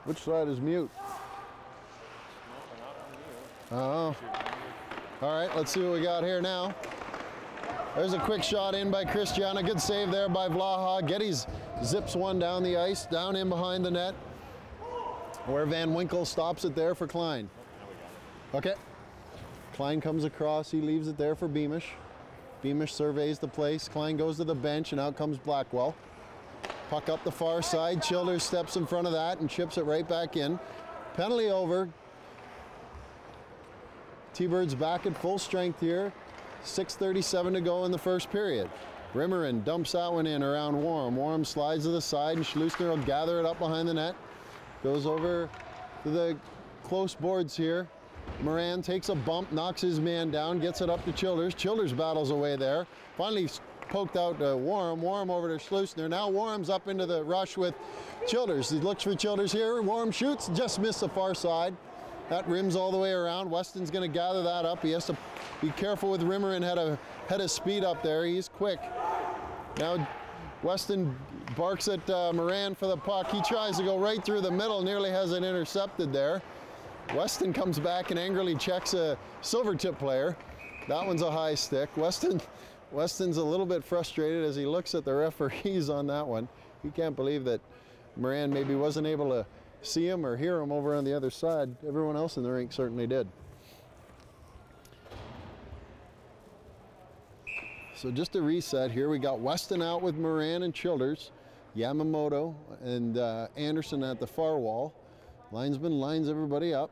Which side is mute? Oh. All right, let's see what we got here now. There's a quick shot in by Christiana. Good save there by Vlaha. Geddes zips one down the ice, down in behind the net, where Van Winkle stops it there for Klein. Okay. Klein comes across. He leaves it there for Beamish. Beamish surveys the place. Klein goes to the bench, and out comes Blackwell. Puck up the far side. Childers steps in front of that and chips it right back in. Penalty over. T-Birds back at full strength here. 6:37 to go in the first period. Rimmerin dumps that one in around Warm. Warm slides to the side, and Schlusner will gather it up behind the net. Goes over to the close boards here. Moran takes a bump, knocks his man down, gets it up to Childers. Childers battles away there. Finally poked out to Warm. Warm over to Schlusner. Now Warm's up into the rush with Childers. He looks for Childers here. Warm shoots, just missed the far side. That rims all the way around. Weston's going to gather that up. He has to be careful with Rimmerin. Had a speed up there. He's quick. Now Weston barks at Moran for the puck. He tries to go right through the middle. Nearly has it intercepted there. Weston comes back and angrily checks a Silvertip player. That one's a high stick. Weston's a little bit frustrated as he looks at the referees on that one. He can't believe that Moran maybe wasn't able to see him or hear him over on the other side. Everyone else in the rink certainly did. So just a reset here. We got Weston out with Moran and Childers, Yamamoto and Anderson at the far wall. Linesman lines everybody up.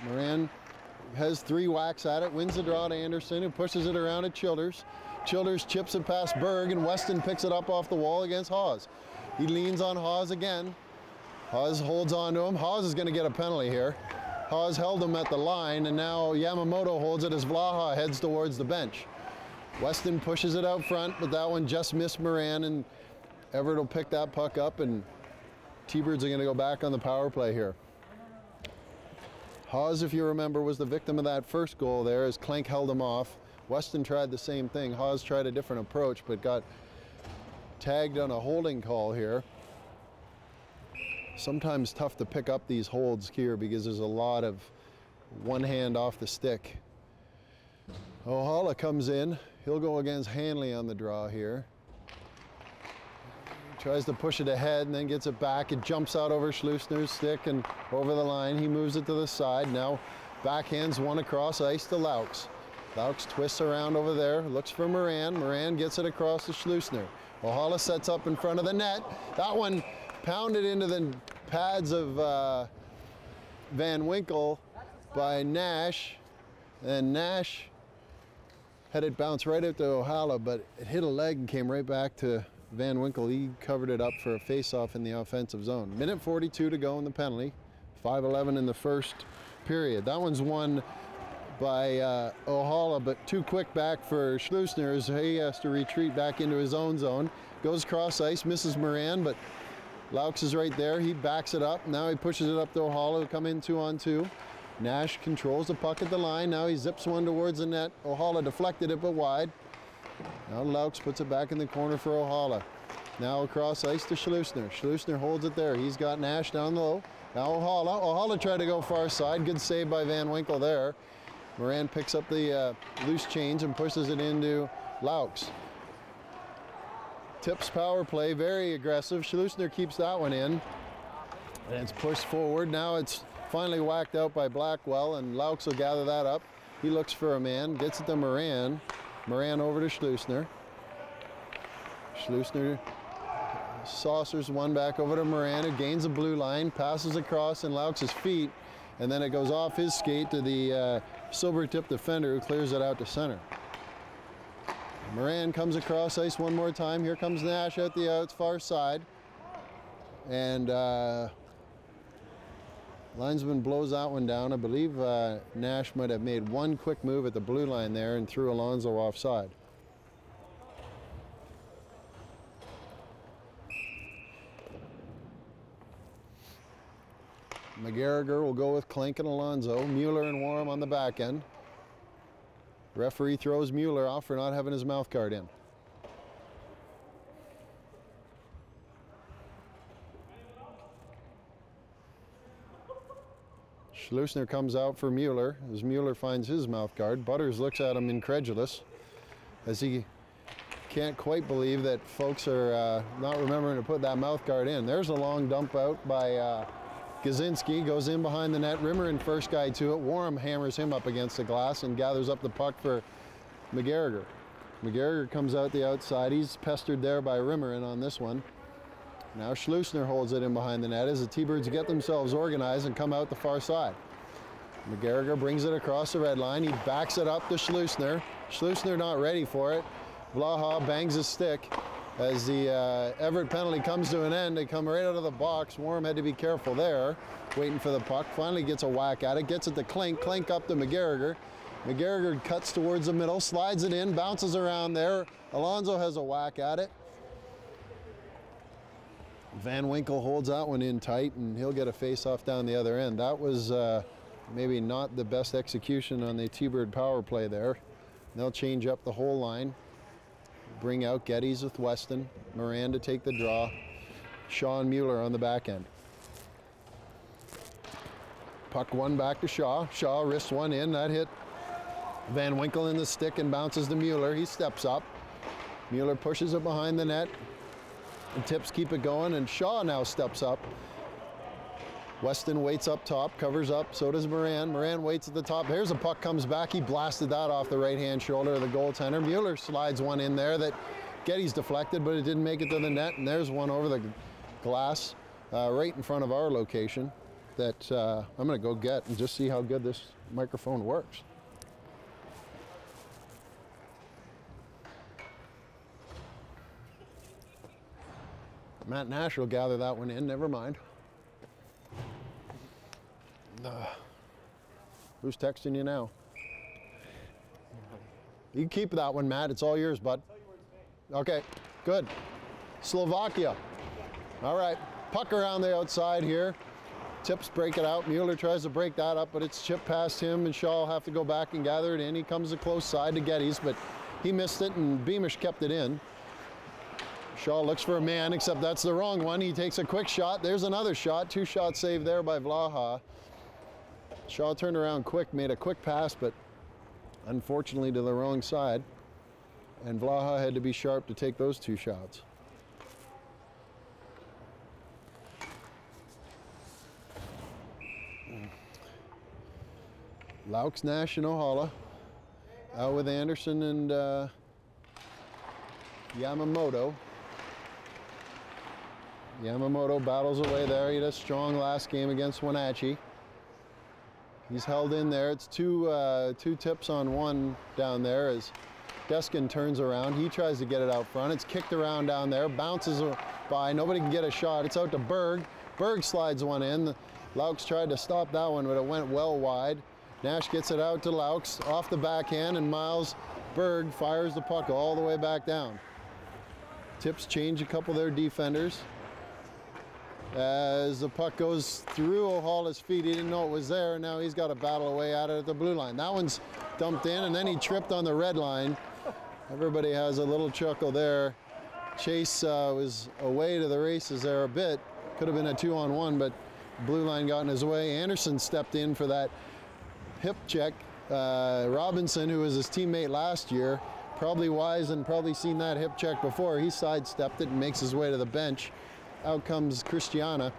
Moran has 3 whacks at it, wins the draw to Anderson, who pushes it around at Childers. Childers chips it past Berg, and Weston picks it up off the wall against Hawes. He leans on Hawes again. Hawes holds on to him. Hawes is going to get a penalty here. Hawes held him at the line, and now Yamamoto holds it as Vlaha heads towards the bench. Weston pushes it out front, but that one just missed Moran, and Everett will pick that puck up, and T-Birds are going to go back on the power play here. Hawes, if you remember, was the victim of that first goal there as Klenk held him off. Weston tried the same thing. Hawes tried a different approach, but got tagged on a holding call here. Sometimes tough to pick up these holds here because there's a lot of one hand off the stick. Ohala comes in. He'll go against Hanley on the draw here. Tries to push it ahead and then gets it back. It jumps out over Schlusner's stick and over the line. He moves it to the side. Now backhands one across ice to Laux. Laux twists around over there, looks for Moran. Moran gets it across to Schlusner. Ohala sets up in front of the net. That one pounded into the pads of Van Winkle by Nash. And Nash had it bounce right out to Ohala, but it hit a leg and came right back to Van Winkle. He covered it up for a face-off in the offensive zone. Minute 42 to go in the penalty. 5:11 in the first period. That one's won by Ohala, but too quick back for Schlusner as he has to retreat back into his own zone. Goes cross ice, misses Moran, but Laux is right there. He backs it up. Now he pushes it up to Ohala, who come in 2-on-2. Nash controls the puck at the line. Now he zips one towards the net. Ohala deflected it, but wide. Now Laux puts it back in the corner for Ohala. Now across ice to Schlusner. Schlusner holds it there. He's got Nash down low. Now Ohala. Ohala tried to go far side. Good save by Van Winkle there. Moran picks up the loose change and pushes it into Laux. Tips power play, very aggressive. Schlusner keeps that one in. And it's pushed forward. Now it's finally whacked out by Blackwell, and Laux will gather that up. He looks for a man, gets it to Moran. Moran over to Schlusner. Schlusner saucers one back over to Moran, who gains the blue line, passes across in Laux's feet, and then it goes off his skate to the Silvertip defender, who clears it out to center. Moran comes across ice one more time. Here comes Nash at the outs, far side. And linesman blows that one down. I believe Nash might have made one quick move at the blue line there and threw Alonso offside. McGarriger will go with Klenk and Alonso. Mueller and Warm on the back end. Referee throws Mueller off for not having his mouth guard in. Schleusner comes out for Mueller as Mueller finds his mouth guard. Butters looks at him incredulous as he can't quite believe that folks are not remembering to put that mouth guard in. There's a long dump out by Gazinski, goes in behind the net. Rimmer in first guy to it. Warham hammers him up against the glass and gathers up the puck for McGarriger. McGarriger comes out the outside. He's pestered there by Rimmer in on this one. Now Schleusner holds it in behind the net as the T-Birds get themselves organized and come out the far side. McGarriger brings it across the red line. He backs it up to Schleusner. Schleusner not ready for it. Vlaha bangs his stick as the Everett penalty comes to an end. They come right out of the box. Warham had to be careful there, waiting for the puck. Finally gets a whack at it, gets it to Klink. Klink up to McGarriger. McGarriger cuts towards the middle, slides it in, bounces around there. Alonso has a whack at it. Van Winkle holds that one in tight, and he'll get a face-off down the other end. That was maybe not the best execution on the T-Bird power play there. They'll change up the whole line. Bring out Geddes with Weston. Moran to take the draw. Shaw and Mueller on the back end. Puck one back to Shaw. Shaw wrists one in. That hit Van Winkle in the stick and bounces to Mueller. He steps up. Mueller pushes it behind the net. The Tips keep it going, and Shaw now steps up. Weston waits up top, covers up, so does Moran. Moran waits at the top. Here's a puck, comes back. He blasted that off the right-hand shoulder of the goaltender. Mueller slides one in there that Geddes deflected, but it didn't make it to the net, and there's one over the glass right in front of our location that I'm going to go get and just see how good this microphone works. Matt Nash will gather that one in, never mind. Who's texting you now? You can keep that one, Matt. It's all yours, bud. Okay, good. Slovakia. All right, puck around the outside here. Tips break it out. Mueller tries to break that up, but it's chipped past him, and Shaw will have to go back and gather it in. He comes to close side to Geddes, but he missed it, and Beamish kept it in. Shaw looks for a man, except that's the wrong one. He takes a quick shot. There's another shot. Two shots saved there by Vlaha. Shaw turned around quick, made a quick pass, but unfortunately to the wrong side. And Vlaha had to be sharp to take those two shots. Laux, Nash, and Ohala out with Anderson and Yamamoto. Yamamoto battles away there. He had a strong last game against Wenatchee. He's held in there. It's two Tips on one down there as Deskin turns around. He tries to get it out front. It's kicked around down there, bounces by. Nobody can get a shot. It's out to Berg. Berg slides one in. Laux tried to stop that one, but it went well wide. Nash gets it out to Laux off the backhand, and Miles Berg fires the puck all the way back down. Tips change a couple of their defenders. As the puck goes through O'Hala's feet, he didn't know it was there, and now he's got to battle away at it at the blue line. That one's dumped in, and then he tripped on the red line. Everybody has a little chuckle there. Chase was away to the races there a bit. Could have been a 2-on-1, but blue line got in his way. Anderson stepped in for that hip check. Robinson, who was his teammate last year, probably wise and probably seen that hip check before. He sidestepped it and makes his way to the bench. Out comes Christiana.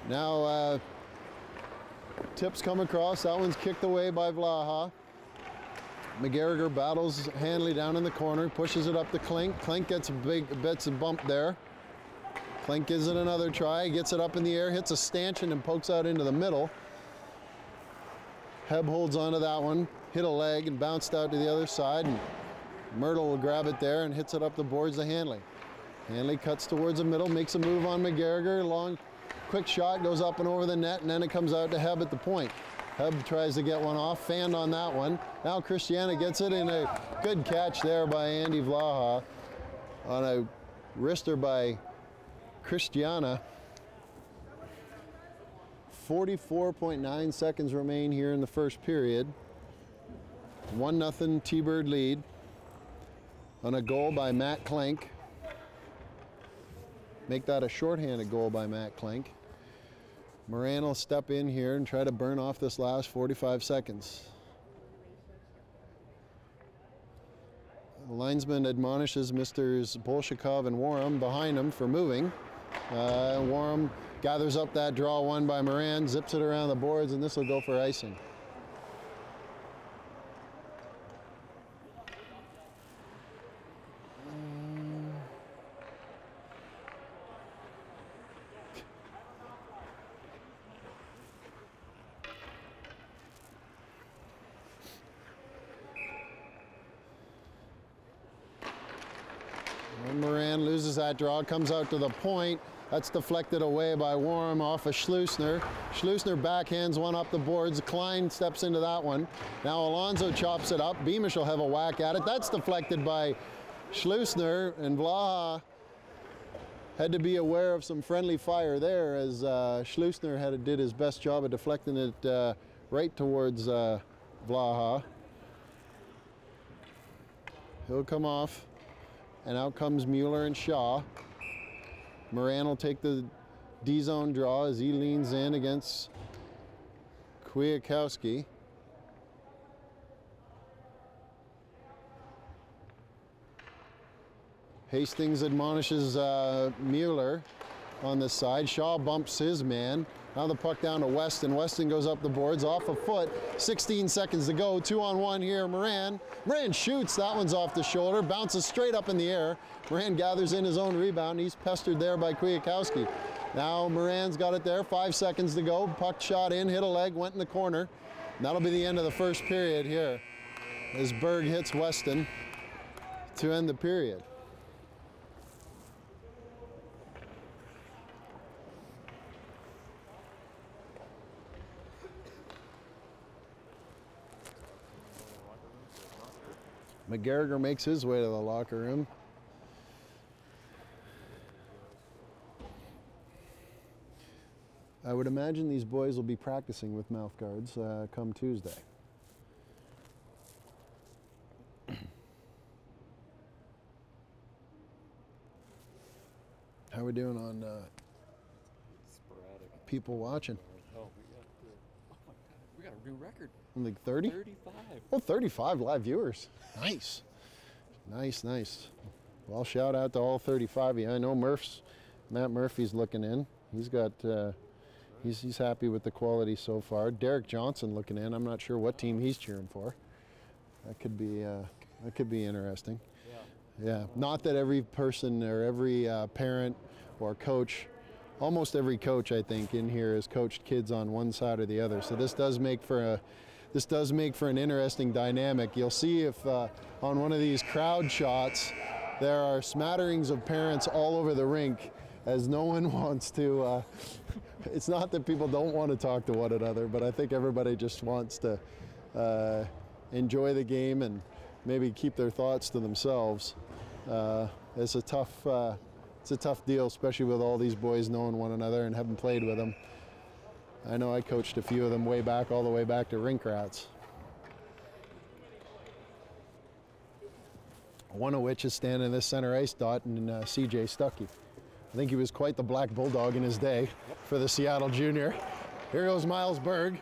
Now Tips come across. That one's kicked away by Vlaha. McGarriger battles Hanley down in the corner, pushes it up to Klink. Klink gets a bump there. Klink gives it another try, gets it up in the air, hits a stanchion and pokes out into the middle. Hebb holds onto that one, hit a leg and bounced out to the other side, and Myrtle will grab it there and hits it up the boards to Hanley. Hanley cuts towards the middle, makes a move on McGarriger. Long, quick shot, goes up and over the net, and then it comes out to Hebb at the point. Hebb tries to get one off, fanned on that one. Now Christiana gets it in a good catch there by Andy Vlaha on a wrister by Christiana. 44.9 seconds remain here in the first period. 1-0 T-Bird lead on a goal by Matt Klink. Make that a shorthanded goal by Matt Klink. Moran will step in here and try to burn off this last 45 seconds. The linesman admonishes Mr. Bolshakov and Warham behind him for moving. Warham gathers up that draw won by Moran, zips it around the boards, and this will go for icing. Moran loses that draw, comes out to the point. That's deflected away by Warham off of Schleusner. Schleusner backhands one up the boards. Klein steps into that one. Now Alonso chops it up. Beamish will have a whack at it. That's deflected by Schleusner, and Vlaha had to be aware of some friendly fire there as Schleusner did his best job of deflecting it right towards Vlaha. He'll come off. And out comes Mueller and Shaw. Moran will take the D-zone draw as he leans in against Kwiatkowski. Hastings admonishes Mueller on this side. Shaw bumps his man. Now the puck down to Weston. Weston goes up the boards off a foot. 16 seconds to go. 2-on-1 here. Moran shoots. That one's off the shoulder. Bounces straight up in the air. Moran gathers in his own rebound. He's pestered there by Kwiatkowski. Now Moran's got it there. 5 seconds to go. Puck shot in, hit a leg, went in the corner. And that'll be the end of the first period here as Berg hits Weston to end the period. McGarriger makes his way to the locker room. I would imagine these boys will be practicing with mouth guards come Tuesday. How are we doing on people watching? Oh, we got a new record. Like 30? 35. Oh, 35 live viewers. Nice. Nice, nice. Well, shout out to all 35 of you. I know Matt Murphy's looking in. He's got, he's happy with the quality so far. Derek Johnson looking in. I'm not sure what team he's cheering for. That could be interesting. Yeah. Not that every person or every parent or coach, almost every coach I think in here has coached kids on one side or the other. So this does make for an interesting dynamic. You'll see if on one of these crowd shots there are smatterings of parents all over the rink, as no one wants to. It's not that people don't want to talk to one another, but I think everybody just wants to enjoy the game and maybe keep their thoughts to themselves. It's a tough deal, especially with all these boys knowing one another and having played with them. I know I coached a few of them all the way back to rink rats. One of which is standing in this center ice dot and CJ Stuckey. I think he was quite the black bulldog in his day for the Seattle Junior. Here goes Miles Berg.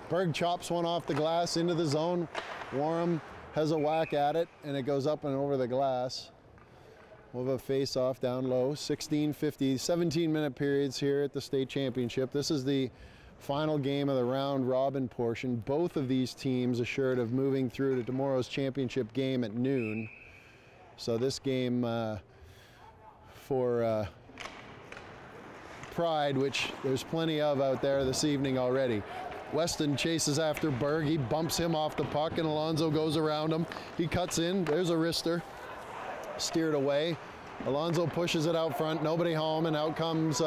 Berg chops one off the glass into the zone. Warham has a whack at it and it goes up and over the glass. We'll have a face-off down low. 16:50, 17-minute periods here at the state championship. This is the final game of the round robin portion. Both of these teams assured of moving through to tomorrow's championship game at noon. So this game for pride, which there's plenty of out there this evening already. Weston chases after Berg. He bumps him off the puck and Alonso goes around him. He cuts in. There's a wrister. Steered away. Alonso pushes it out front. Nobody home, and out comes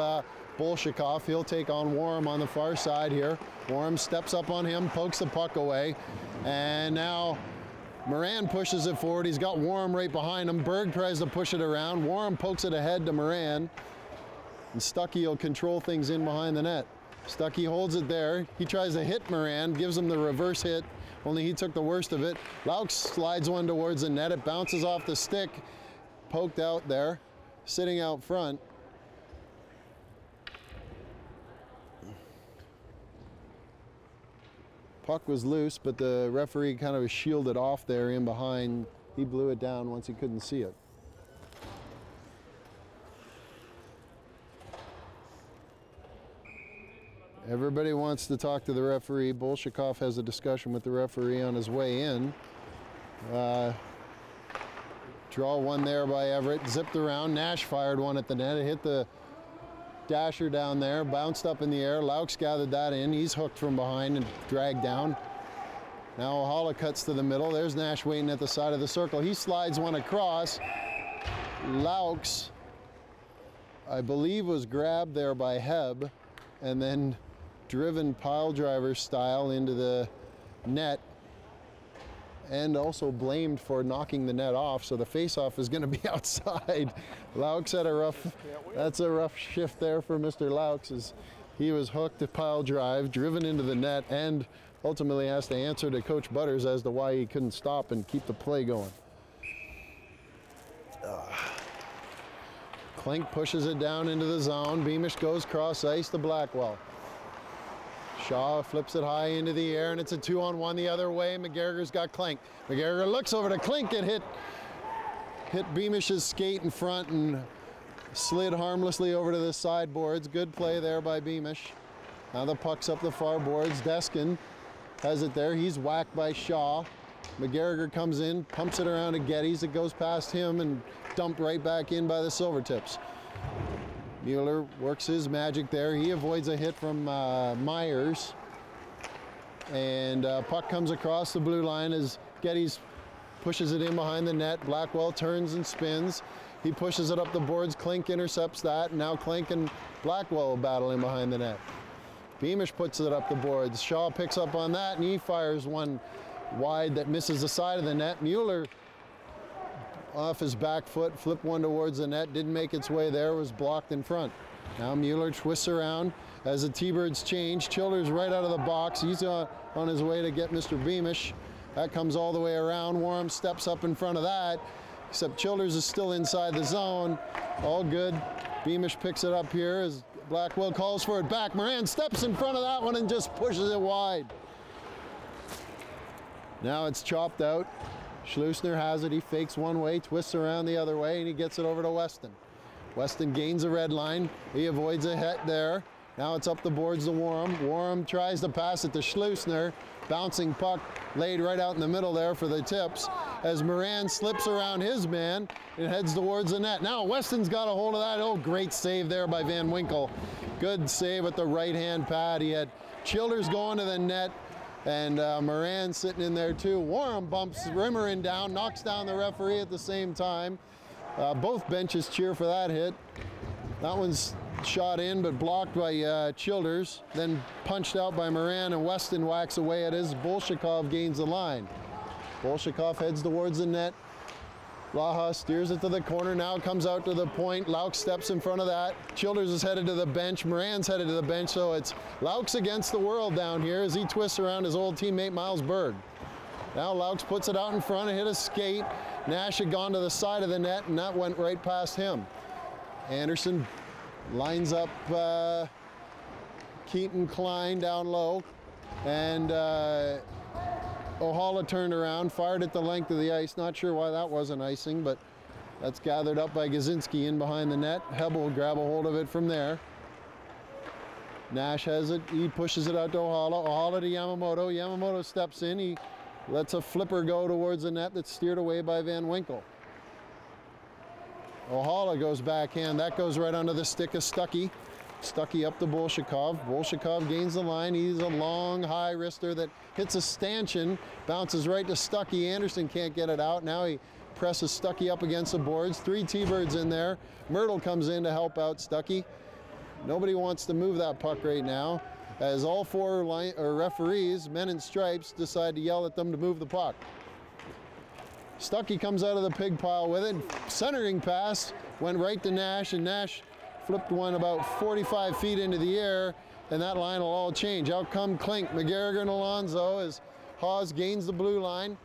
Bolshakov. He'll take on Warham on the far side here. Warham steps up on him, pokes the puck away, and now Moran pushes it forward. He's got Warham right behind him. Berg tries to push it around. Warham pokes it ahead to Moran, and Stuckey will control things in behind the net. Stuckey holds it there. He tries to hit Moran, gives him the reverse hit, only he took the worst of it. Laux slides one towards the net. It bounces off the stick, poked out there, sitting out front. Puck was loose, but the referee kind of shielded off there in behind. He blew it down once he couldn't see it. Everybody wants to talk to the referee. Bolshakov has a discussion with the referee on his way in. Draw one there by Everett, zipped around. Nash fired one at the net. It hit the dasher down there, bounced up in the air. Laux gathered that in. He's hooked from behind and dragged down. Now Ohala cuts to the middle. There's Nash waiting at the side of the circle. He slides one across. Laux, I believe, was grabbed there by Heb and then driven pile driver style into the net, and also blamed for knocking the net off, so the face-off is going to be outside. Laux had a rough, that's a rough shift there for Mr. Laux, as he was hooked to pile drive, driven into the net, and ultimately has to answer to Coach Butters as to why he couldn't stop and keep the play going. Klink pushes it down into the zone. Beamish goes cross ice to Blackwell. Shaw flips it high into the air, and it's a 2-on-1 the other way. McGarriger's got Klink. McGarriger looks over to Klink. It hit Beamish's skate in front and slid harmlessly over to the sideboards. Good play there by Beamish. Now the puck's up the far boards. Deskin has it there. He's whacked by Shaw. McGarriger comes in, pumps it around to Geddes. It goes past him and dumped right back in by the Silvertips. Mueller works his magic there. He avoids a hit from Myers. And puck comes across the blue line as Geddes pushes it in behind the net. Blackwell turns and spins. He pushes it up the boards. Klink intercepts that. And now Klink and Blackwell battle in behind the net. Beamish puts it up the boards. Shaw picks up on that, and he fires one wide that misses the side of the net. Mueller, off his back foot, flipped one towards the net, didn't make its way there, was blocked in front. Now Mueller twists around as the T-Birds change. Childers right out of the box. He's on his way to get Mr. Beamish. That comes all the way around. Warm steps up in front of that, except Childers is still inside the zone. All good. Beamish picks it up here as Blackwell calls for it back. Moran steps in front of that one and just pushes it wide. Now it's chopped out. Schlusner has it. He fakes one way, twists around the other way, and he gets it over to Weston. Weston gains a red line. He avoids a hit there. Now it's up the boards to Warham. Warham tries to pass it to Schlusner. Bouncing puck laid right out in the middle there for the Tips as Moran slips around his man and heads towards the net. Now Weston's got a hold of that. Oh, great save there by Van Winkle. Good save with the right-hand pad. He had Childers going to the net, and Moran sitting in there too. Warham bumps Rimmerin down, knocks down the referee at the same time. Both benches cheer for that hit. That one's shot in but blocked by Childers, then punched out by Moran, and Weston whacks away at his. Bolshakov gains the line. Bolshakov heads towards the net. Laha steers it to the corner, now comes out to the point. Laux steps in front of that. Childers is headed to the bench. Moran's headed to the bench, so it's Laux against the world down here as he twists around his old teammate Miles Berg. Now Laux puts it out in front and hit a skate. Nash had gone to the side of the net, and that went right past him. Anderson lines up Keaton Klein down low, and Ohala turned around, fired at the length of the ice. Not sure why that wasn't icing, but that's gathered up by Gazinski in behind the net. Hebel will grab a hold of it from there. Nash has it. He pushes it out to Ohala. Ohala to Yamamoto. Yamamoto steps in. He lets a flipper go towards the net that's steered away by Van Winkle. Ohala goes backhand. That goes right under the stick of Stuckey. Stuckey up to Bolshakov. Bolshakov gains the line. He's a long, high wrister that hits a stanchion, bounces right to Stuckey. Anderson can't get it out. Now he presses Stuckey up against the boards. 3 T-Birds in there. Myrtle comes in to help out Stuckey. Nobody wants to move that puck right now, as all 4 referees, men in stripes, decide to yell at them to move the puck. Stuckey comes out of the pig pile with it. Centering pass went right to Nash, and Nash flipped one about 45 feet into the air, and that line will all change. Out come Klink, McGarriger, and Alonso as Hawes gains the blue line.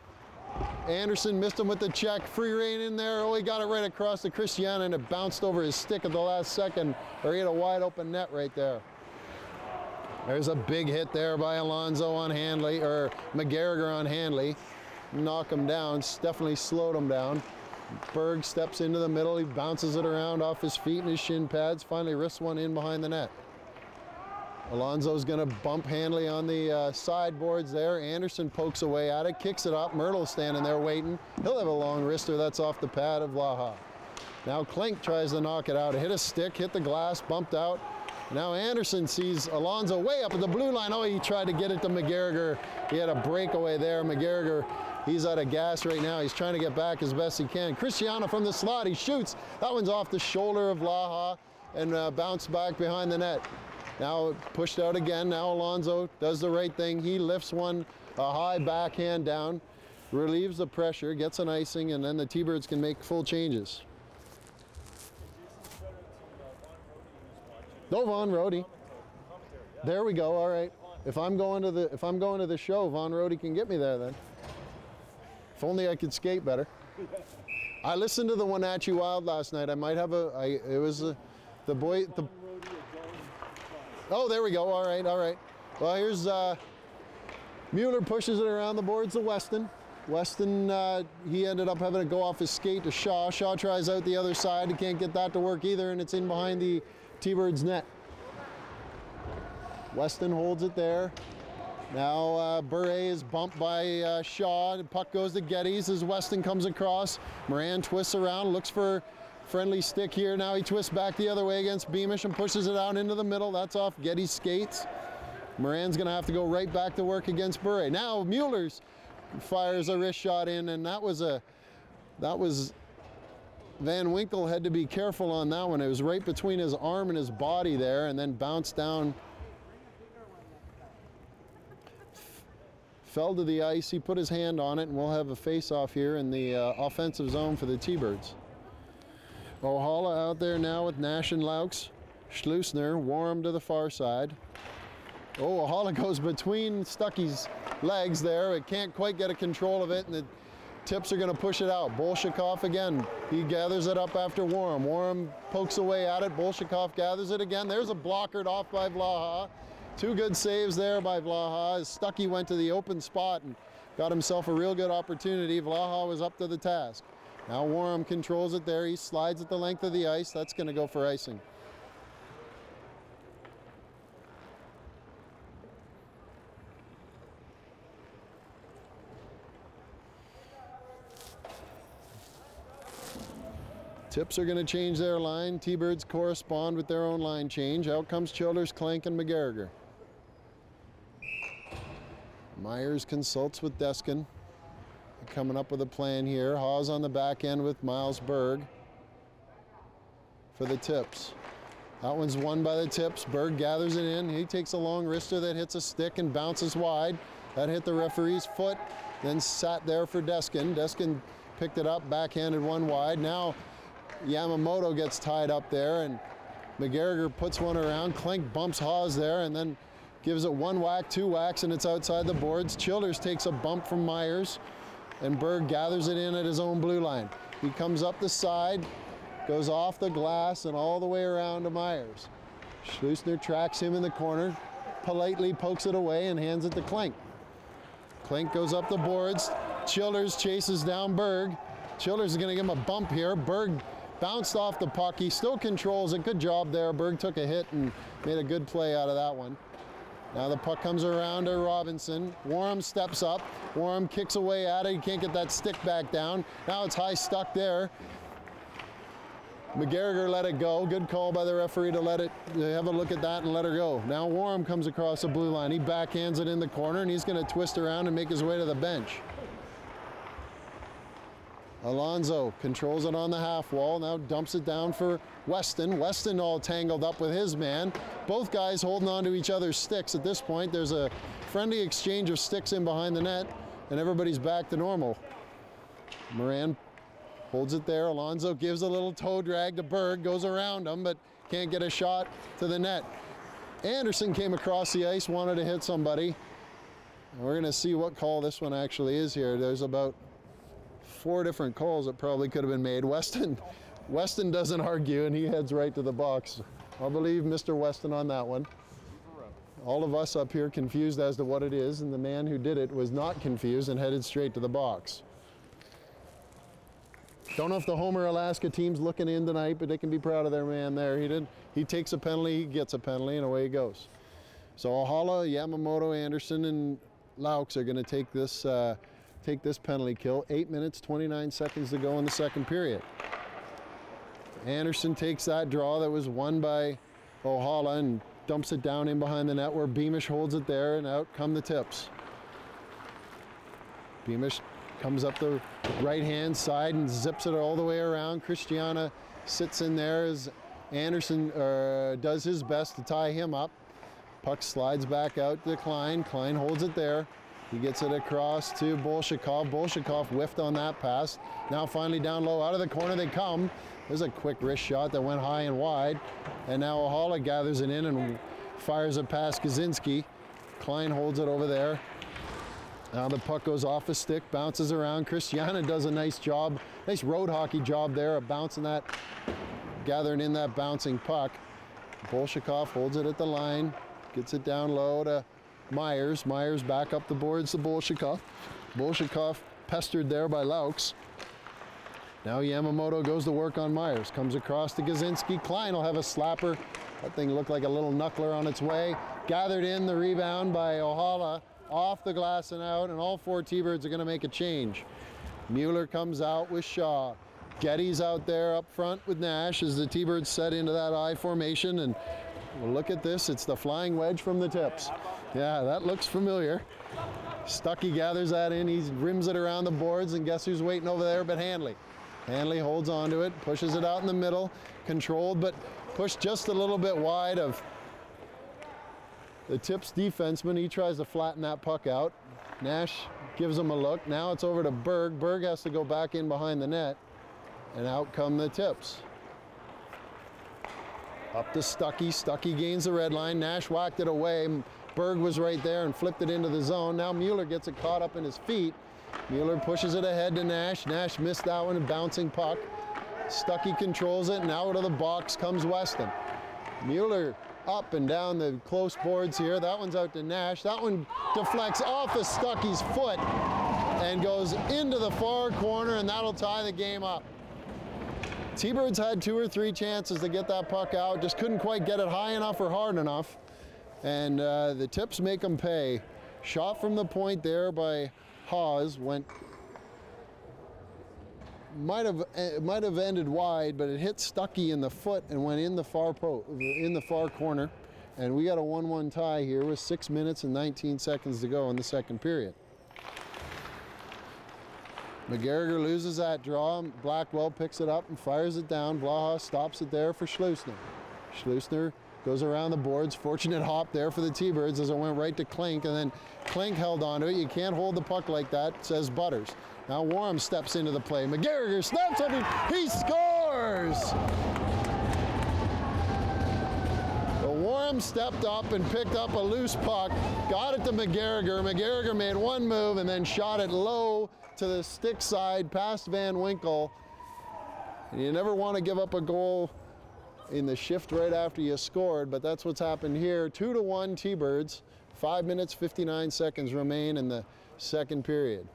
Anderson missed him with the check. Free rein in there. Oh, he got it right across to Christiana, and it bounced over his stick at the last second, or he had a wide open net right there. There's a big hit there by Alonso on Handley, or McGarriger on Handley. Knock him down, definitely slowed him down. Berg steps into the middle, he bounces it around off his feet and his shin pads, finally wrists one in behind the net. Alonso's gonna bump Handley on the sideboards there. Anderson pokes away at it, kicks it up. Myrtle's standing there waiting. He'll have a long wrister, that's off the pad of Vlaha. Now Klink tries to knock it out. Hit a stick, hit the glass, bumped out. Now Anderson sees Alonso way up at the blue line. Oh, he tried to get it to McGarriger. He had a breakaway there. McGarriger, he's out of gas right now. He's trying to get back as best he can. Cristiano from the slot, he shoots. That one's off the shoulder of Vlaha and bounced back behind the net. Now pushed out again. Now Alonso does the right thing. He lifts one, a high backhand down, relieves the pressure, gets an icing, and then the T-Birds can make full changes. No, Von Rody. There we go. All right. If I'm going to the show, Von Rody can get me there then. If only I could skate better. I listened to the Wenatchee Wild last night. I might have it was the boy. Oh, there we go. All right, all right. Well, here's Mueller pushes it around the boards to Weston. Weston, he ended up having to go off his skate to Shaw. Shaw tries out the other side. He can't get that to work either, and it's in behind the T-Birds net. Weston holds it there. Now Bure is bumped by Shaw. The puck goes to Geddes as Weston comes across. Moran twists around, looks for friendly stick here. Now he twists back the other way against Beamish and pushes it out into the middle. That's off Geddes' skates. Moran's gonna have to go right back to work against Bure. Now Mueller's fires a wrist shot in, and that was Van Winkle had to be careful on that one. It was right between his arm and his body there, and then bounced down. Fell to the ice. He put his hand on it, and we'll have a face-off here in the offensive zone for the T-Birds. Ohala out there now with Nash and Laux. Schleusner, Warm to the far side. Oh, Ohala goes between Stuckey's legs there. It can't quite get a control of it, and the Tips are going to push it out. Bolshakov again. He gathers it up after Warm. Warm pokes away at it. Bolshakov gathers it again. There's a blockered off by Vlaha. Two good saves there by Vlaha. Stuckey went to the open spot and got himself a real good opportunity. Vlaha was up to the task. Now Warm controls it there. He slides at the length of the ice. That's going to go for icing. Tips are going to change their line. T-Birds correspond with their own line change. Out comes Childers, Clank, and McGarriger. Myers consults with Deskin. Coming up with a plan here. Hawes on the back end with Miles Berg for the Tips. That one's won by the Tips. Berg gathers it in. He takes a long wrister that hits a stick and bounces wide. That hit the referee's foot, then sat there for Deskin. Deskin picked it up, backhanded one wide. Now Yamamoto gets tied up there, and McGarriger puts one around. Klink bumps Hawes there and then gives it one whack, two whacks, and it's outside the boards. Childers takes a bump from Myers, and Berg gathers it in at his own blue line. He comes up the side, goes off the glass, and all the way around to Myers. Schleusner tracks him in the corner, politely pokes it away and hands it to Klink. Klink goes up the boards. Childers chases down Berg. Childers is going to give him a bump here. Berg bounced off the puck. He still controls it. Good job there. Berg took a hit and made a good play out of that one. Now the puck comes around to Robinson. Warm steps up. Warm kicks away at it. He can't get that stick back down. Now it's high stuck there. McGarriger let it go. Good call by the referee to have a look at that and let her go. Now Warm comes across the blue line. He backhands it in the corner, and he's going to twist around and make his way to the bench. Alonso controls it on the half wall, now dumps it down for Weston. Weston all tangled up with his man. Both guys holding on to each other's sticks at this point. There's a friendly exchange of sticks in behind the net, and everybody's back to normal. Moran holds it there. Alonso gives a little toe drag to Berg, goes around him, but can't get a shot to the net. Anderson came across the ice, wanted to hit somebody. We're going to see what call this one actually is here. There's about 4 different calls that probably could have been made. Weston doesn't argue, and he heads right to the box. I'll believe Mr. Weston on that one. all of us up here confused as to what it is, and the man who did it was not confused and headed straight to the box. Don't know if the Homer Alaska team's looking in tonight, but they can be proud of their man there. He takes a penalty, he gets a penalty, and away he goes. So Ohala, Yamamoto, Anderson, and Laux are going to take this penalty kill. 8 minutes, 29 seconds to go in the second period. Anderson takes that draw that was won by Ohala and dumps it down in behind the net where Beamish holds it there, and out come the tips. Beamish comes up the right-hand side and zips it all the way around. Christiana sits in there as Anderson does his best to tie him up. Puck slides back out to Klein. Klein holds it there. He gets it across to Bolshakov. Bolshakov whiffed on that pass. Now finally down low, out of the corner they come. There's a quick wrist shot that went high and wide. And now Ohala gathers it in and fires it past Kaczynski. Klein holds it over there. Now the puck goes off a stick, bounces around. Christiana does a nice job, nice road hockey job there of bouncing that, gathering in that bouncing puck. Bolshakov holds it at the line, gets it down low to Myers. Myers back up the boards to Bolshakov. Bolshakov pestered there by Laux. Now Yamamoto goes to work on Myers. Comes across to Kaczynski. Klein will have a slapper. That thing looked like a little knuckler on its way. Gathered in, the rebound by Ohala. Off the glass and out, and all four T-Birds are going to make a change. Mueller comes out with Shaw. Getty's out there up front with Nash as the T-Birds set into that I formation, and well, look at this. It's the flying wedge from the tips. Yeah, that looks familiar. Stuckey gathers that in. He rims it around the boards, and guess who's waiting over there but Hanley. Hanley holds onto it, pushes it out in the middle, controlled, but pushed just a little bit wide of the Tips defenseman. He tries to flatten that puck out. Nash gives him a look. Now it's over to Berg. Berg has to go back in behind the net, and out come the Tips. Up to Stuckey. Stuckey gains the red line. Nash whacked it away. Berg was right there and flipped it into the zone. Now Mueller gets it caught up in his feet. Mueller pushes it ahead to Nash. Nash missed that one, a bouncing puck. Stuckey controls it, and out of the box comes Weston. Mueller up and down the close boards here. That one's out to Nash. That one deflects off of Stuckey's foot and goes into the far corner, and that'll tie the game up. T-Birds had 2 or 3 chances to get that puck out, just couldn't quite get it high enough or hard enough, and the Tips make them pay. Shot from the point there by Hawes went, might have ended wide, but it hit Stuckey in the foot and went in the far corner. And we got a 1-1 tie here with 6 minutes and 19 seconds to go in the second period. McGarriger loses that draw. Blackwell picks it up and fires it down. Blaha stops it there for Schleusner. Schleusner goes around the boards. Fortunate hop there for the T-Birds as it went right to Klink, and then Klink held onto it. You can't hold the puck like that, says Butters. Now Warham steps into the play. McGarriger snaps up and he scores! So Warham stepped up and picked up a loose puck, got it to McGarriger. McGarriger made one move and then shot it low to the stick side past Van Winkle. And you never want to give up a goal in the shift right after you scored, but that's what's happened here. 2-1 T-Birds. 5 minutes, 59 seconds remain in the second period.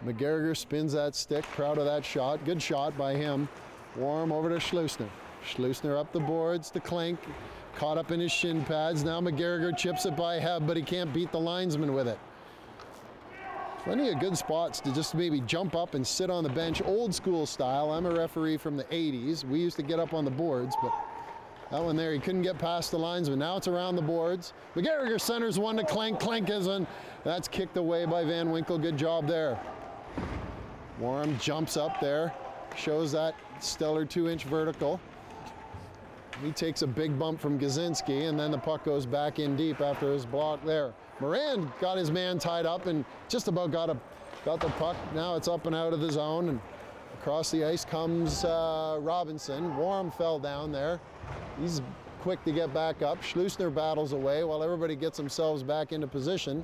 McGarriger spins that stick, proud of that shot. Good shot by him. Warm over to Schleusner. Schleusner up the boards to Klink. Caught up in his shin pads. Now McGarriger chips it by Hebb, but he can't beat the linesman with it. Plenty of good spots to just maybe jump up and sit on the bench, old school style. I'm a referee from the 80s. We used to get up on the boards, but that one there, he couldn't get past the linesman. Now it's around the boards. McGarriger centers one to Klink. Klink isn't. That's kicked away by Van Winkle. Good job there. Warham jumps up there, shows that stellar 2-inch vertical. He takes a big bump from Kaczynski, and then the puck goes back in deep after his block there. Moran got his man tied up and just about got the puck. Now it's up and out of the zone, and across the ice comes Robinson. Warham fell down there. He's quick to get back up. Schleusner battles away while everybody gets themselves back into position.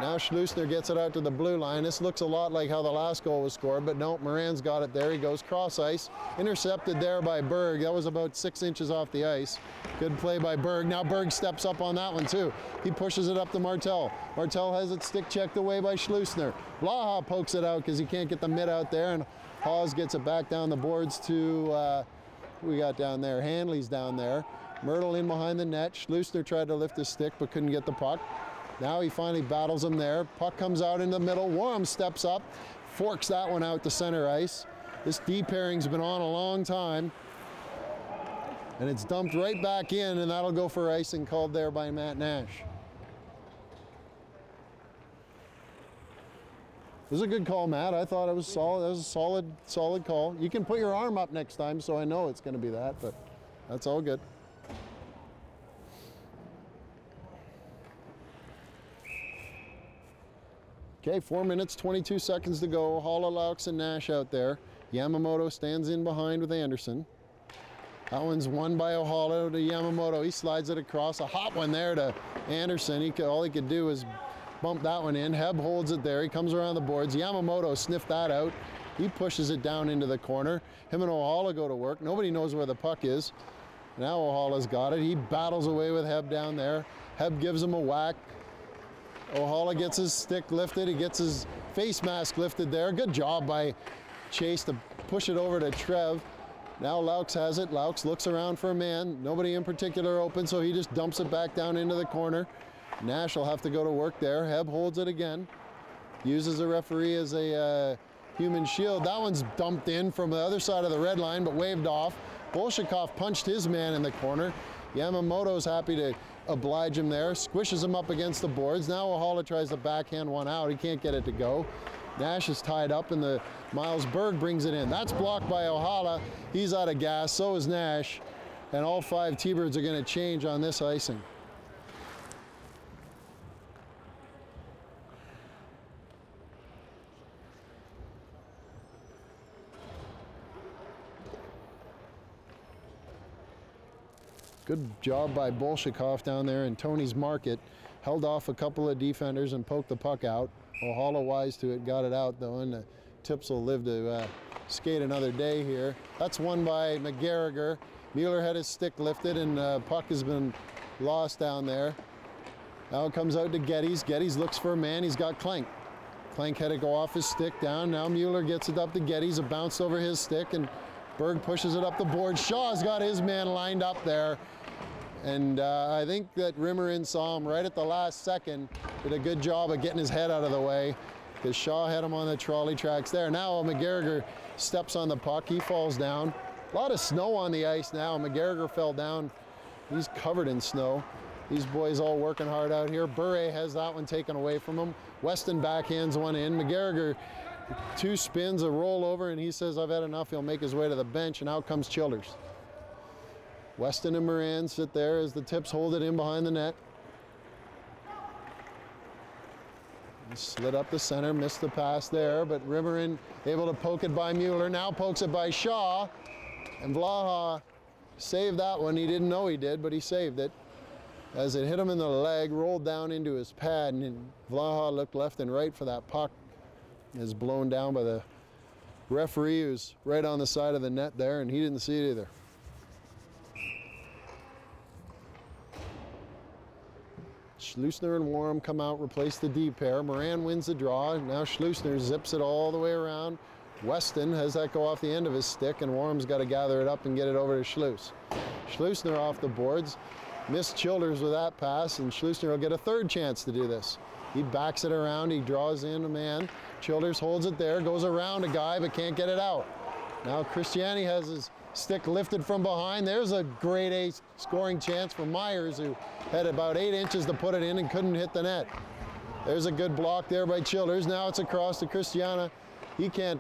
Now Schleusner gets it out to the blue line. This looks a lot like how the last goal was scored, but no, Moran's got it there. He goes cross ice. Intercepted there by Berg. That was about 6 inches off the ice. Good play by Berg. Now Berg steps up on that one too. He pushes it up to Martel. Martel has it stick checked away by Schleusner. Blaha pokes it out because he can't get the mid out there, and Hawes gets it back down the boards to, who we got down there? Hanley's down there. Myrtle in behind the net. Schleusner tried to lift his stick but couldn't get the puck. Now he finally battles him there. Puck comes out in the middle. Warham steps up, forks that one out to center ice. This D pairing's been on a long time. And it's dumped right back in, and that'll go for icing called there by Matt Nash. It was a good call, Matt. I thought it was solid. That was a solid call. You can put your arm up next time so I know it's going to be that, but that's all good. Okay, 4 minutes, 22 seconds to go. Haula, Laux, and Nash out there. Yamamoto stands in behind with Anderson. That one's won by O'Hala to Yamamoto. He slides it across. A hot one there to Anderson. All he could do is bump that one in. Heb holds it there. He comes around the boards. Yamamoto sniffed that out. He pushes it down into the corner. Him and O'Hala go to work. Nobody knows where the puck is. Now O'Hala's got it. He battles away with Heb down there. Heb gives him a whack. O'Hala gets his stick lifted. He gets his face mask lifted there. Good job by Chase to push it over to Trev. Now Laux has it. Laux looks around for a man. Nobody in particular open, so he just dumps it back down into the corner. Nash will have to go to work there. Heb holds it again. Uses the referee as a human shield. That one's dumped in from the other side of the red line, but waved off. Bolshakov punched his man in the corner. Yamamoto's happy to oblige him there. Squishes him up against the boards. Now O'Hala tries to backhand one out. He can't get it to go. Nash is tied up, and the Miles Berg brings it in. That's blocked by O'Hala. He's out of gas. So is Nash. And all 5 T-Birds are going to change on this icing. Good job by Bolshakov down there in Tony's market. Held off a couple of defenders and poked the puck out. O'Hala wise to it, got it out though, and the Tips will live to skate another day here. That's won by McGarriger. Mueller had his stick lifted, and puck has been lost down there. Now it comes out to Geddes. Geddes looks for a man. He's got Clank. Clank had to go off his stick down. Now Mueller gets it up to Geddes. It bounced over his stick, and Berg pushes it up the board. Shaw's got his man lined up there. And I think that Rimmerin saw him right at the last second. Did a good job of getting his head out of the way, because Shaw had him on the trolley tracks there. Now McGarriger steps on the puck. He falls down. A lot of snow on the ice now. McGarriger fell down. He's covered in snow. These boys all working hard out here. Bure has that one taken away from him. Weston backhands one in. McGarriger 2 spins, a rollover, and he says, I've had enough. He'll make his way to the bench, and out comes Childers. Weston and Moran sit there as the Tips hold it in behind the net. He slid up the center, missed the pass there, but Rimmerin able to poke it by Mueller. Now pokes it by Shaw, and Vlaha saved that one. He didn't know he did, but he saved it. As it hit him in the leg, rolled down into his pad, and Vlaha looked left and right for that puck. Is blown down by the referee, who's right on the side of the net there, and he didn't see it either. Schleusner and Warham come out, replace the D pair. Moran wins the draw. Now Schleusner zips it all the way around. Weston has that go off the end of his stick, and Warham's got to gather it up and get it over to Schleus. Schleusner off the boards. Missed Childers with that pass, and Schleusner will get a 3rd chance to do this. He backs it around. He draws in a man. Childers holds it there, goes around a guy, but can't get it out. Now Christiani has his stick lifted from behind. There's a grade A scoring chance for Myers, who had about 8 inches to put it in and couldn't hit the net. There's a good block there by Childers. Now it's across to Christiana. He can't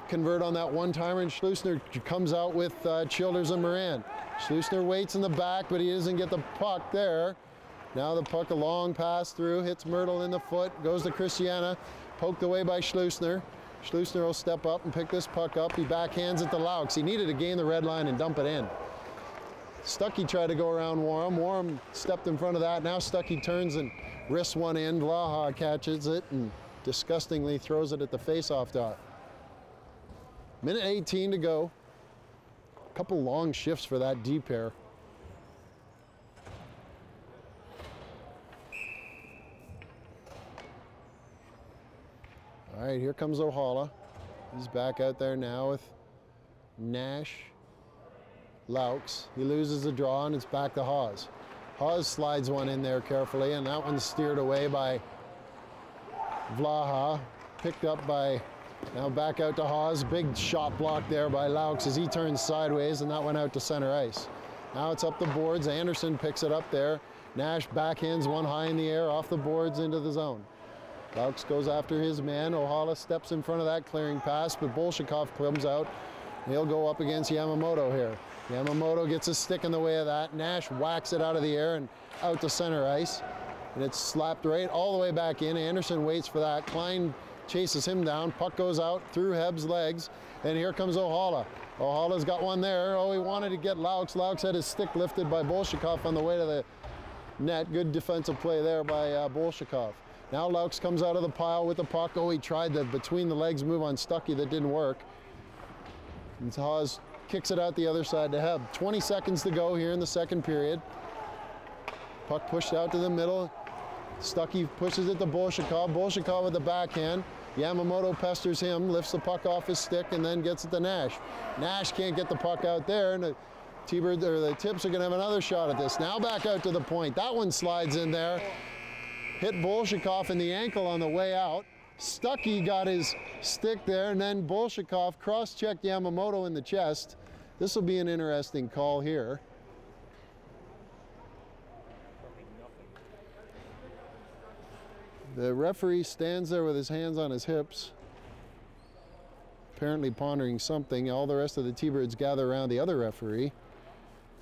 convert on that one-timer, and Schleusner comes out with Childers and Moran. Schleusner waits in the back, but he doesn't get the puck there. Now the puck, a long pass through, hits Myrtle in the foot, goes to Christiana, poked away by Schleusner. Schleusner will step up and pick this puck up. He backhands it to Laux. He needed to gain the red line and dump it in. Stuckey tried to go around Warham. Warham stepped in front of that. Now Stuckey turns and wrists one in. Vlaha catches it and disgustingly throws it at the face-off dot. Minute 18 to go. A couple long shifts for that D pair. All right, here comes Ohala. He's back out there now with Nash, Laux. He loses the draw and it's back to Hawes. Hawes slides one in there carefully and that one's steered away by Vlaha. Picked up by, now back out to Hawes. Big shot block there by Laux as he turns sideways and that went out to center ice. Now it's up the boards. Anderson picks it up there. Nash backhands one high in the air off the boards into the zone. Laux goes after his man. Ohala steps in front of that clearing pass, but Bolshakov comes out. He'll go up against Yamamoto here. Yamamoto gets a stick in the way of that. Nash whacks it out of the air and out to center ice. And it's slapped right all the way back in. Anderson waits for that. Klein chases him down. Puck goes out through Heb's legs. And here comes Ohala. Ohala's got one there. Oh, he wanted to get Laux. Laux had his stick lifted by Bolshakov on the way to the net. Good defensive play there by Bolshakov. Now Laux comes out of the pile with the puck. Oh, he tried the between the legs move on Stuckey that didn't work. And Hawes kicks it out the other side to Heb. 20 seconds to go here in the second period. Puck pushed out to the middle. Stuckey pushes it to Bolshakov. Bolshakov with the backhand. Yamamoto pesters him, lifts the puck off his stick, and then gets it to Nash. Nash can't get the puck out there, and the T-Birds or the Tips are going to have another shot at this. Now back out to the point. That one slides in there. Hit Bolshakov in the ankle on the way out. Stuckey got his stick there, and then Bolshakov cross-checked Yamamoto in the chest. This will be an interesting call here. The referee stands there with his hands on his hips, apparently pondering something. All the rest of the T-Birds gather around the other referee,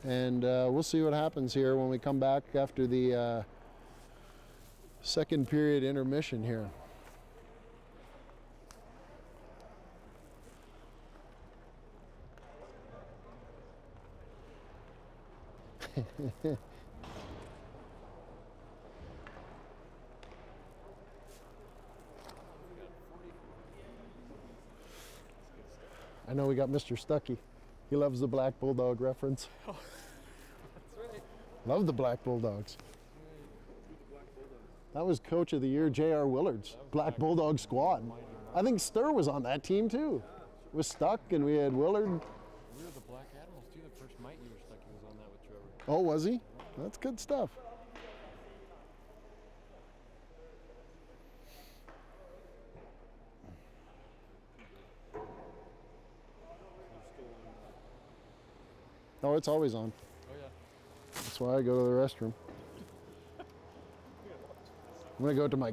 and we'll see what happens here when we come back after the second period intermission here. I know we got Mr. Stuckey. He loves the Black Bulldog reference. Oh, that's right. Love the Black Bulldogs. That was Coach of the Year, J.R. Willard's Black Bulldog squad. I think Stir was on that team too. It was Stuck and we had Willard. We were the Black Admirals too. The first might year Stuckey was on that with Trevor. Oh, was he? That's good stuff. Oh, it's always on. Oh yeah. That's why I go to the restroom. I'm gonna go to my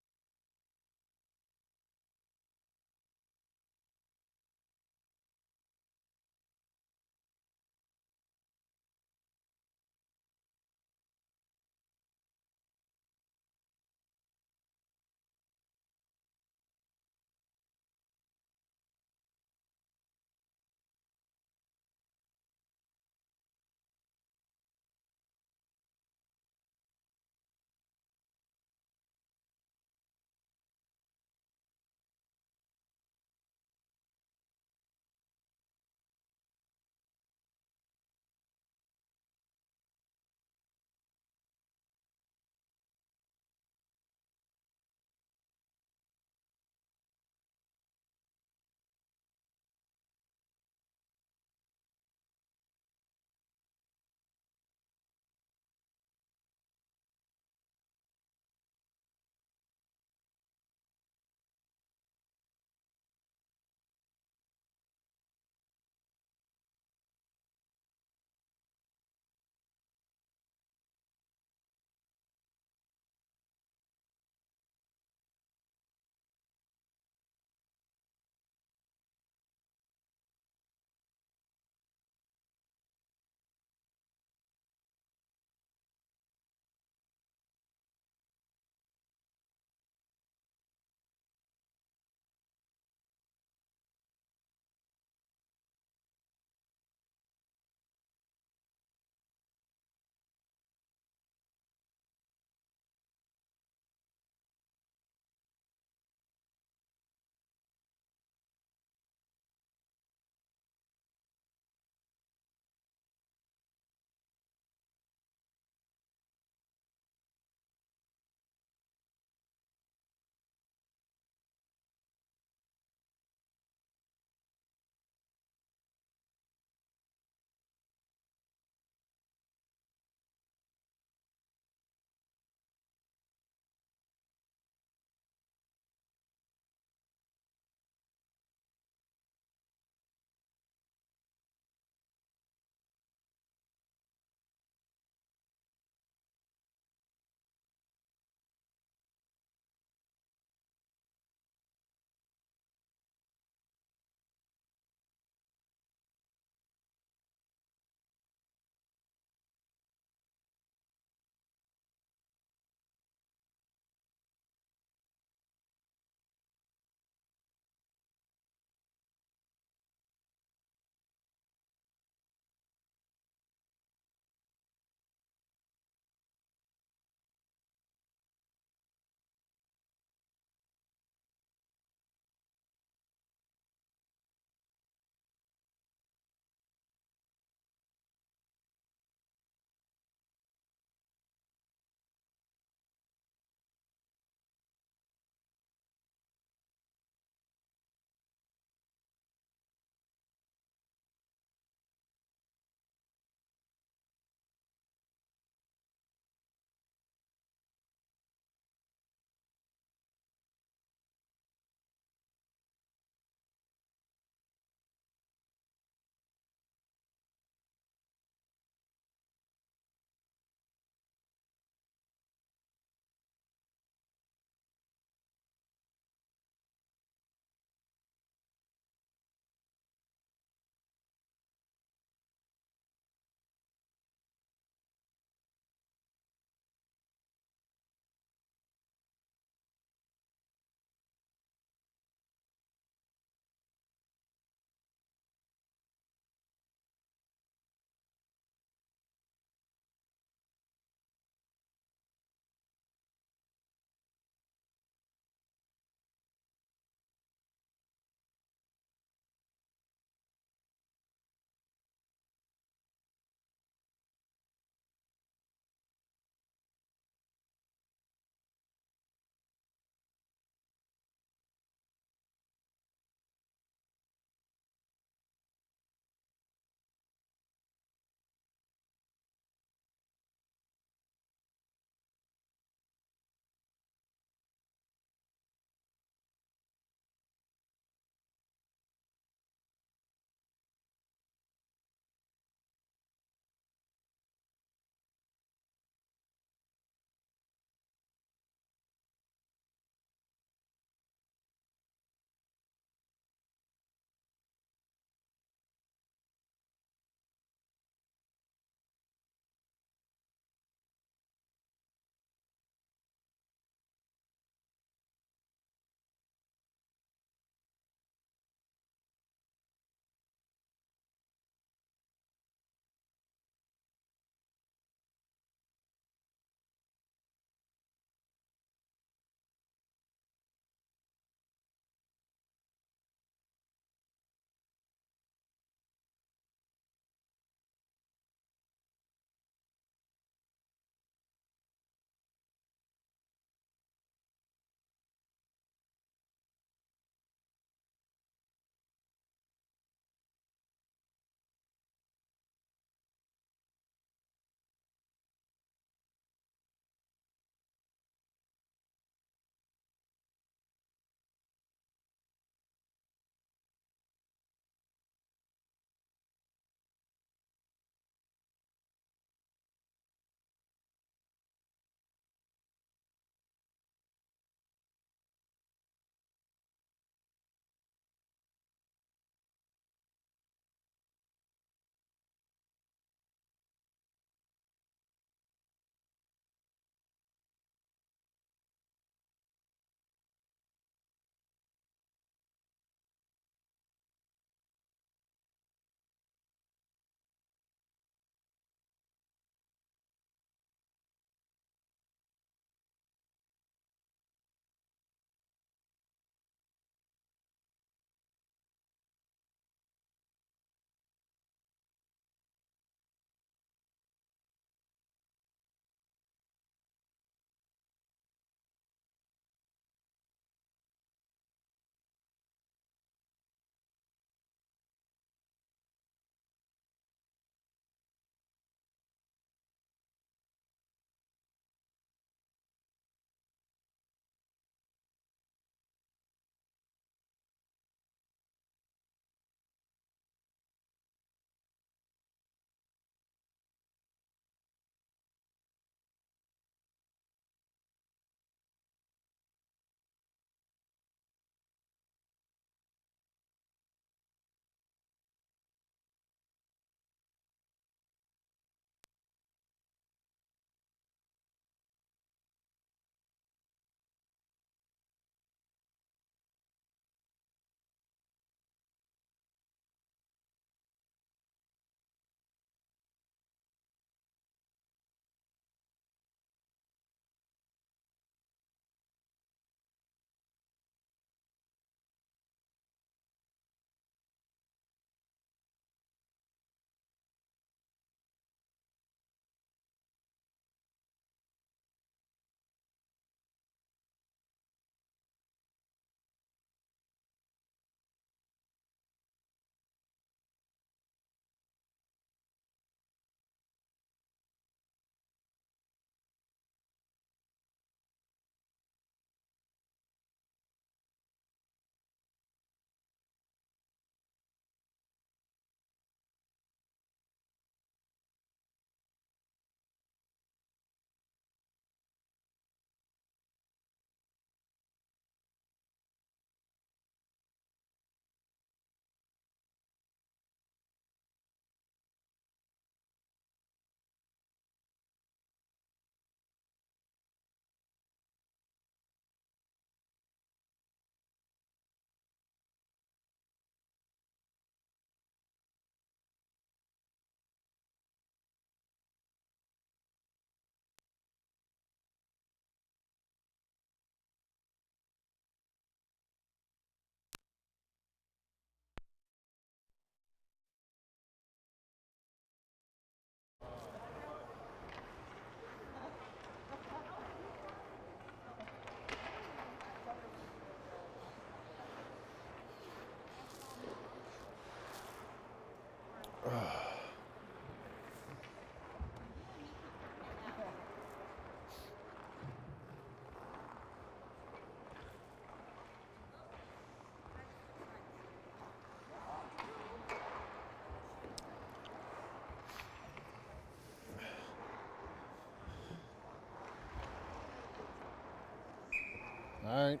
All right.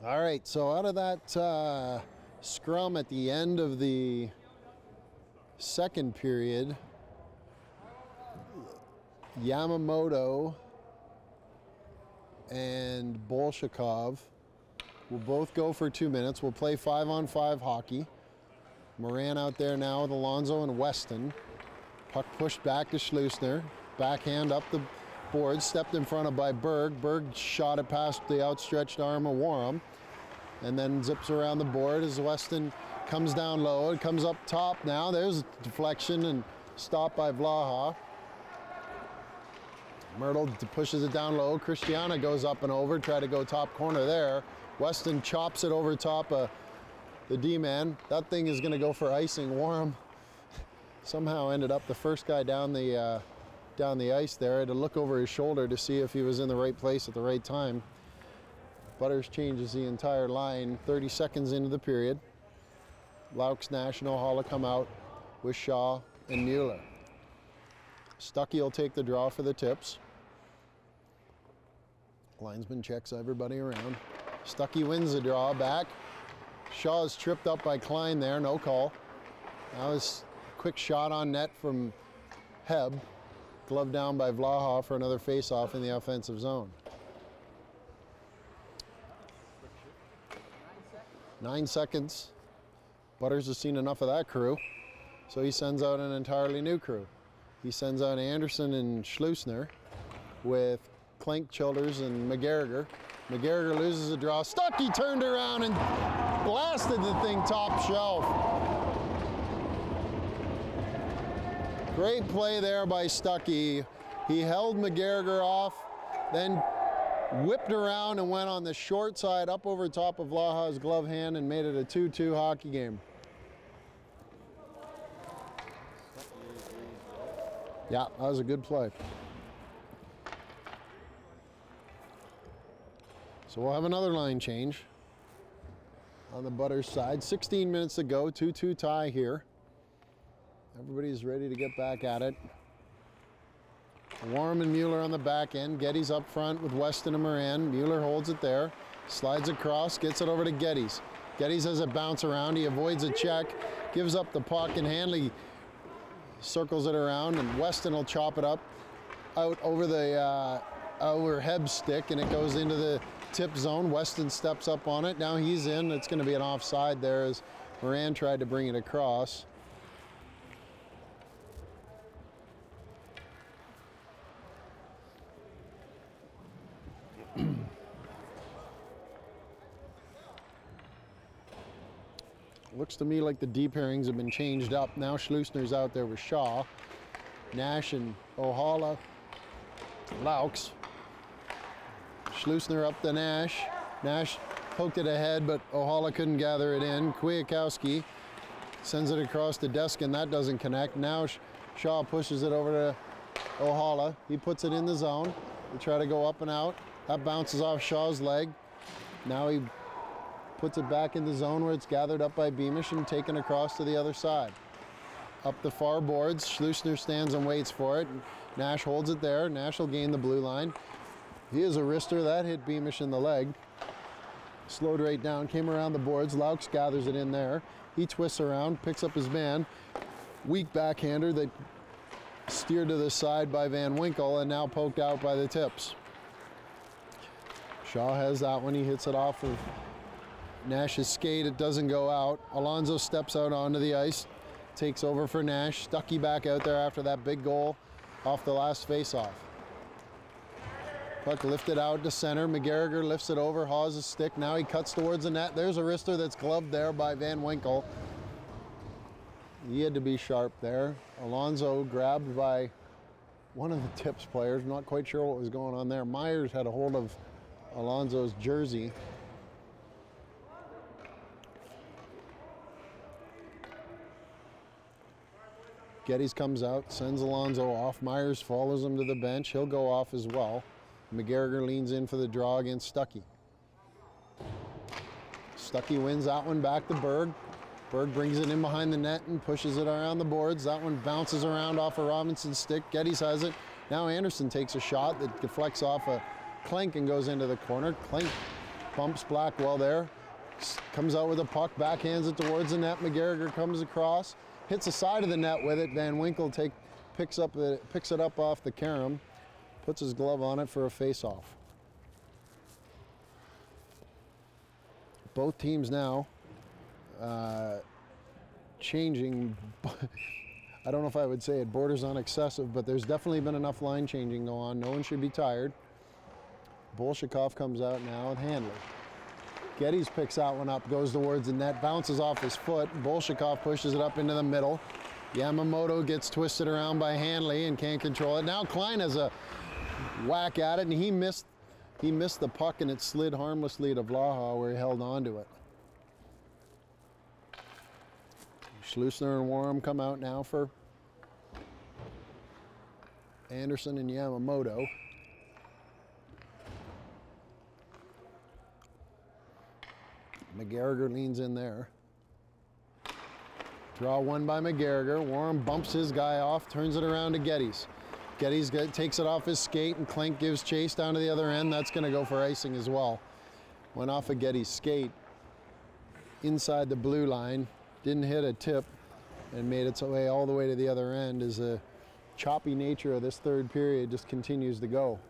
All right, so out of that scrum at the end of the second period, Yamamoto and Bolshakov will both go for 2 minutes. We'll play 5-on-5 hockey. Moran out there now with Alonso and Weston. Puck pushed back to Schleusner. Backhand up the board, stepped in front of by Berg. Berg shot it past the outstretched arm of Warham, and then zips around the board as Weston comes down low. It comes up top now. There's a deflection and stop by Vlaha. Myrtle pushes it down low. Christiana goes up and over, try to go top corner there. Weston chops it over top of the D-man. That thing is going to go for icing. Warham somehow ended up the first guy down the ice there. I had to look over his shoulder to see if he was in the right place at the right time. Butters changes the entire line 30 seconds into the period. Laux, Nash, and O'Halla come out with Shaw and Mueller. Stuckey will take the draw for the tips. Linesman checks everybody around. Stuckey wins the draw back. Shaw is tripped up by Klein there, no call. That was a quick shot on net from Heb. Glove down by Vlaha for another face-off in the offensive zone. 9 seconds. Butters has seen enough of that crew, so he sends out an entirely new crew. He sends out Anderson and Schleusner with Klink, Childers, and McGarriger. McGarriger loses a draw. Stuckey turned around and blasted the thing top shelf. Great play there by Stuckey. He held McGarriger off, then whipped around and went on the short side up over top of Vlaha's glove hand and made it a 2-2 hockey game. Yeah, that was a good play. So we'll have another line change on the Butters side. 16 minutes to go, 2-2 tie here. Everybody's ready to get back at it. Warham and Mueller on the back end. Geddes up front with Weston and Moran. Mueller holds it there, slides across, gets it over to Geddes. Geddes has a bounce around. He avoids a check, gives up the puck, and Hanley circles it around, and Weston will chop it up out over the over Heb's stick, and it goes into the tip zone. Weston steps up on it. Now he's in. It's going to be an offside there as Moran tried to bring it across. Looks to me like the D pairings have been changed up. Now Schleusner's out there with Shaw. Nash and O'Halla. Laux. Schleusner up to Nash. Nash poked it ahead, but O'Halla couldn't gather it in. Kwiatkowski sends it across the desk, and that doesn't connect. Now Shaw pushes it over to O'Halla. He puts it in the zone. They try to go up and out. That bounces off Shaw's leg. Now he puts it back in the zone where it's gathered up by Beamish and taken across to the other side. Up the far boards, Schleusner stands and waits for it. Nash holds it there. Nash will gain the blue line. He is a wrister. That hit Beamish in the leg. Slowed right down, came around the boards. Laux gathers it in there. He twists around, picks up his man. Weak backhander that steered to the side by Van Winkle and now poked out by the tips. Shaw has that one. He hits it off of Nash's skate. It doesn't go out. Alonso steps out onto the ice, takes over for Nash. Stuckey back out there after that big goal off the last face-off. Puck lifted out to center. McGarriger lifts it over, haws his stick. Now he cuts towards the net. There's a wrister that's gloved there by Van Winkle. He had to be sharp there. Alonso grabbed by one of the tips players. Not quite sure what was going on there. Myers had a hold of Alonso's jersey. Geddes comes out, sends Alonso off. Myers follows him to the bench. He'll go off as well. McGarriger leans in for the draw against Stuckey. Stuckey wins that one back to Berg. Berg brings it in behind the net and pushes it around the boards. That one bounces around off of Robinson's stick. Geddes has it. Now Anderson takes a shot that deflects off a Clank and goes into the corner. Clank bumps Blackwell there. Comes out with a puck, backhands it towards the net. McGarriger comes across, hits the side of the net with it. Van Winkle picks it up off the carom, puts his glove on it for a face-off. Both teams now changing. I don't know if I would say it borders on excessive, but there's definitely been enough line changing go on. No one should be tired. Bolshakov comes out now with Handley. Geddes picks that one up, goes towards the net, bounces off his foot. Bolshakov pushes it up into the middle. Yamamoto gets twisted around by Handley and can't control it. Now Klein has a whack at it, and he missed the puck, and it slid harmlessly to Vlaha, where he held on to it. Schleusner and Warham come out now for Anderson and Yamamoto. McGarriger leans in there. Draw one by McGarriger. Warham bumps his guy off, turns it around to Geddes. Geddes takes it off his skate, and Clank gives chase down to the other end. That's going to go for icing as well. Went off of Geddes' skate inside the blue line. Didn't hit a tip and made its way all the way to the other end as the choppy nature of this third period just continues to go.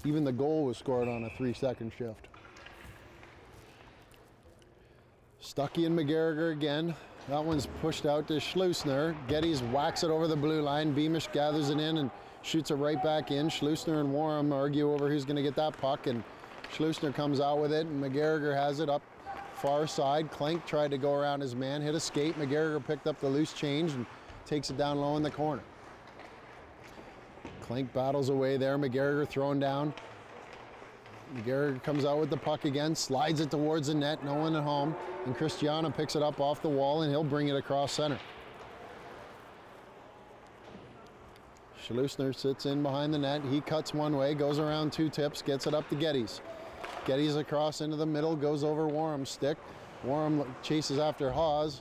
Even the goal was scored on a 3-second shift. Stuckey and McGarriger again. That one's pushed out to Schleusner. Geddes whacks it over the blue line. Beamish gathers it in and shoots it right back in. Schleusner and Warham argue over who's going to get that puck, and Schleusner comes out with it, and McGarriger has it up far side. Clank tried to go around his man, hit a skate. McGarriger picked up the loose change and takes it down low in the corner. Clank battles away there. McGarriger thrown down. McGarriger comes out with the puck again, slides it towards the net, no one at home, and Christiana picks it up off the wall, and he'll bring it across center. Schleusner sits in behind the net. He cuts one way, goes around two tips, gets it up to Geddes. Geddes across into the middle, goes over Warham's stick. Warham chases after Hawes.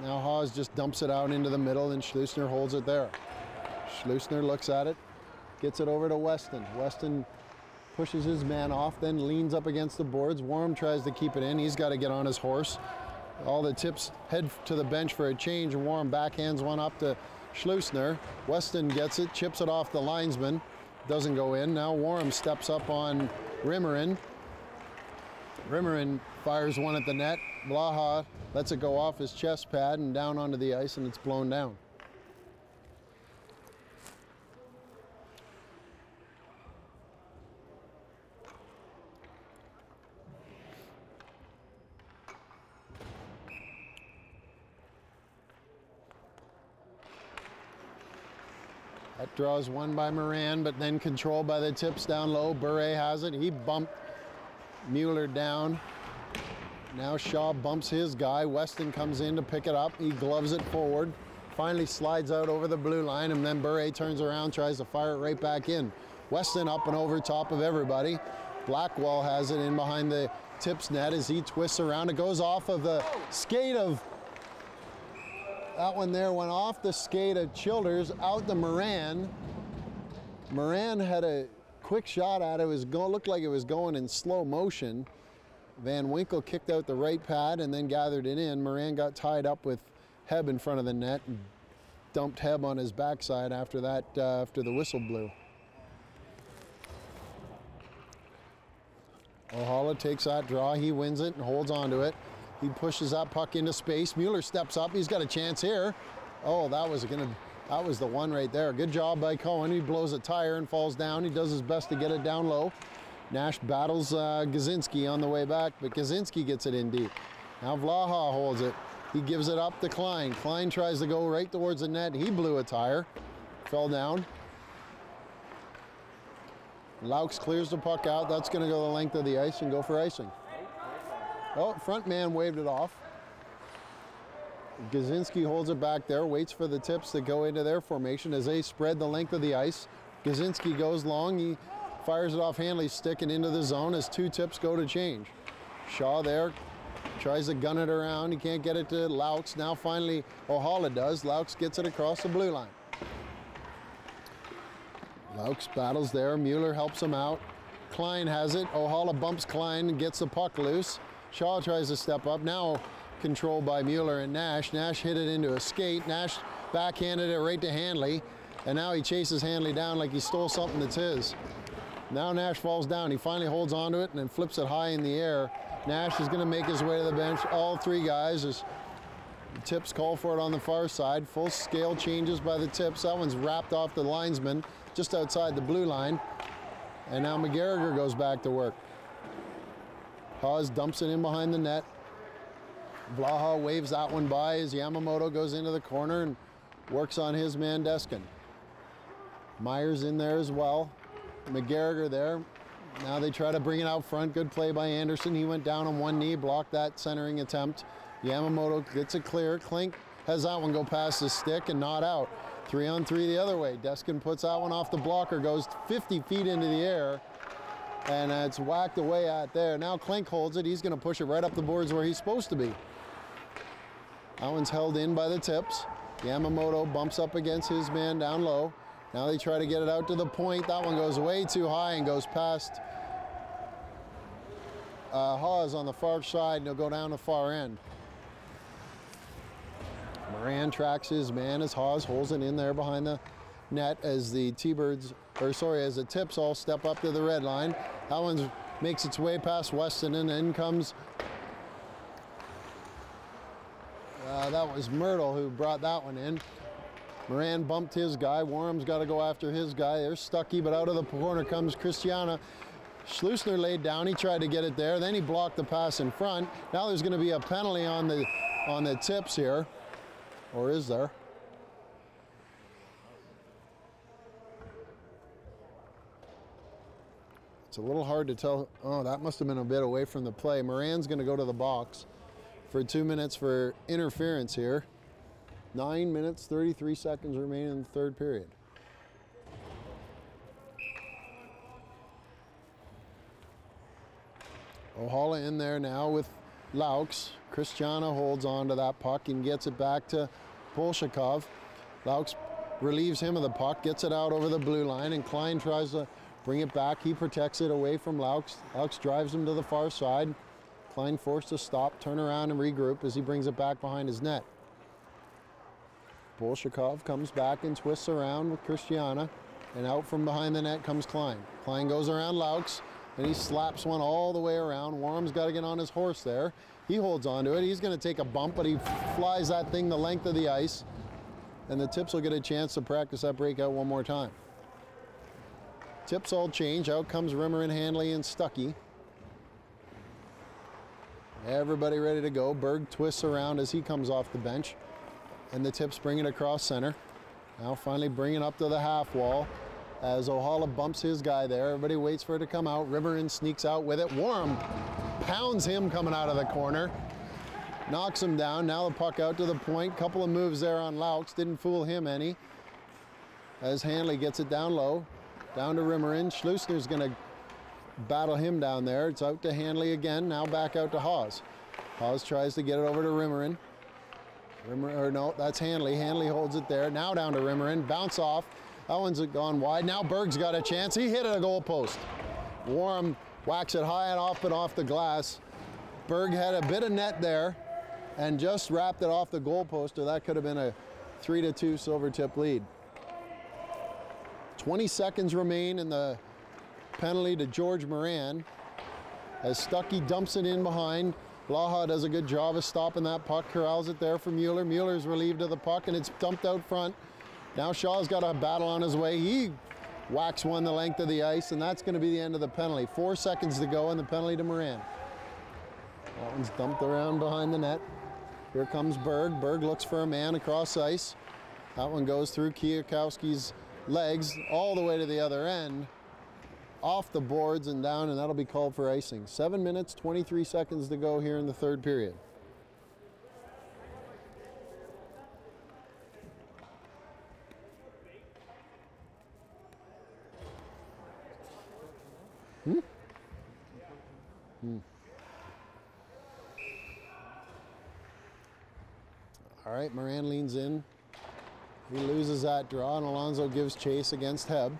Now Hawes just dumps it out into the middle, and Schleusner holds it there. Schleusner looks at it, gets it over to Weston. Weston pushes his man off, then leans up against the boards. Warham tries to keep it in. He's got to get on his horse. All the tips head to the bench for a change, and Warham backhands one up to Schleusner. Weston gets it, chips it off the linesman. Doesn't go in. Now Warham steps up on Rimmerin. Rimmerin fires one at the net. Blaha lets it go off his chest pad and down onto the ice, and it's blown down. That draws one by Moran, but then controlled by the tips down low. Bure has it. He bumped Mueller down. Now Shaw bumps his guy. Weston comes in to pick it up. He gloves it forward. Finally slides out over the blue line, and then Bure turns around, tries to fire it right back in. Weston up and over top of everybody. Blackwell has it in behind the tips net as he twists around. It goes off of the skate of... That one there went off the skate of Childers out to Moran. Moran had a quick shot at it. Looked like it was going in slow motion. Van Winkle kicked out the right pad and then gathered it in. Moran got tied up with Heb in front of the net and dumped Heb on his backside after that, after the whistle blew. Ohala takes that draw. He wins it and holds on to it. He pushes that puck into space. Mueller steps up. He's got a chance here. Oh, that was the one right there. Good job by Cohen. He blows a tire and falls down. He does his best to get it down low. Nash battles Gazinski on the way back, but Gazinski gets it in deep. Now Vlaha holds it. He gives it up to Klein. Klein tries to go right towards the net. He blew a tire. Fell down. Laux clears the puck out. That's going to go the length of the ice and go for icing. Oh, front man waved it off. Gazinski holds it back there, waits for the tips to go into their formation as they spread the length of the ice. Gazinski goes long. He fires it off Hanley's stick and into the zone as two tips go to change. Shaw there, tries to gun it around. He can't get it to Laux. Now finally O'Hala does. Laux gets it across the blue line. Laux battles there. Mueller helps him out. Klein has it. O'Hala bumps Klein and gets the puck loose. Shaw tries to step up. Now controlled by Mueller and Nash. Nash hit it into a skate. Nash backhanded it right to Hanley. And now he chases Hanley down like he stole something that's his. Now Nash falls down. He finally holds onto it and then flips it high in the air. Nash is going to make his way to the bench. All three guys, as the Tips call for it on the far side. Full scale changes by the Tips. That one's wrapped off the linesman just outside the blue line. And now McGarriger goes back to work. Hawes dumps it in behind the net. Blaha waves that one by as Yamamoto goes into the corner and works on his man Deskin. Myers in there as well. McGarriger there. Now they try to bring it out front. Good play by Anderson. He went down on one knee, blocked that centering attempt. Yamamoto gets it clear. Klink has that one go past his stick and not out. 3-on-3 the other way. Deskin puts that one off the blocker, goes 50 feet into the air, and it's whacked away at there. Now Klink holds it. He's going to push it right up the boards where he's supposed to be. That one's held in by the Tips. Yamamoto bumps up against his man down low. Now they try to get it out to the point. That one goes way too high and goes past Hawes on the far side, and he'll go down the far end. Moran tracks his man as Hawes holds it in there behind the net as the T-Birds, or sorry, as the Tips all step up to the red line. That one makes its way past Weston, and in comes, that was Myrtle who brought that one in. Moran bumped his guy. Warham's got to go after his guy. There's Stuckey, but out of the corner comes Christiana. Schleusner laid down. He tried to get it there. Then he blocked the pass in front. Now there's going to be a penalty on the Tips here. Or is there? It's a little hard to tell. Oh, that must have been a bit away from the play. Moran's going to go to the box for 2 minutes for interference here. 9 minutes, 33 seconds remaining in the third period. O'Hala in there now with Laux. Christiana holds on to that puck and gets it back to Bolshakov. Laux relieves him of the puck, gets it out over the blue line, and Klein tries to bring it back. He protects it away from Laux. Laux drives him to the far side. Klein forced to stop, turn around, and regroup as he brings it back behind his net. Bolshakov comes back and twists around with Christiana, and out from behind the net comes Klein. Klein goes around Laux, and he slaps one all the way around. Warham's got to get on his horse there. He holds onto it. He's going to take a bump, but he flies that thing the length of the ice, and the Tips will get a chance to practice that breakout one more time. Tips all change. Out comes Rimmer and Hanley and Stuckey. Everybody ready to go. Berg twists around as he comes off the bench, and the Tips bring it across center. Now finally bring it up to the half wall as O'Hala bumps his guy there. Everybody waits for it to come out. Rimmer sneaks out with it. Warham pounds him coming out of the corner. Knocks him down. Now the puck out to the point. Couple of moves there on Laux. Didn't fool him any. As Hanley gets it down low. Down to Rimmerin. Schleusner's going to battle him down there. It's out to Hanley again. Now back out to Hawes. Hawes tries to get it over to Rimmerin. No, that's Hanley. Hanley holds it there. Now down to Rimmerin. Bounce off. That one's gone wide. Now Berg's got a chance. He hit a goal post. Warham whacks it high and off, but off the glass. Berg had a bit of net there and just wrapped it off the goal post, or that could have been a 3-2 Silvertip lead. 20 seconds remain in the penalty to George Moran as Stuckey dumps it in behind. Blaha does a good job of stopping that puck, corrals it there for Mueller. Mueller's relieved of the puck, and it's dumped out front. Now Shaw's got a battle on his way. He whacks one the length of the ice, and that's going to be the end of the penalty. 4 seconds to go, and the penalty to Moran. That one's dumped around behind the net. Here comes Berg. Berg looks for a man across ice. That one goes through Kiyakowski's legs all the way to the other end, off the boards and down, and that'll be called for icing. 7 minutes, 23 seconds to go here in the third period. All right, Moran leans in. He loses that draw, and Alonso gives chase against Heb.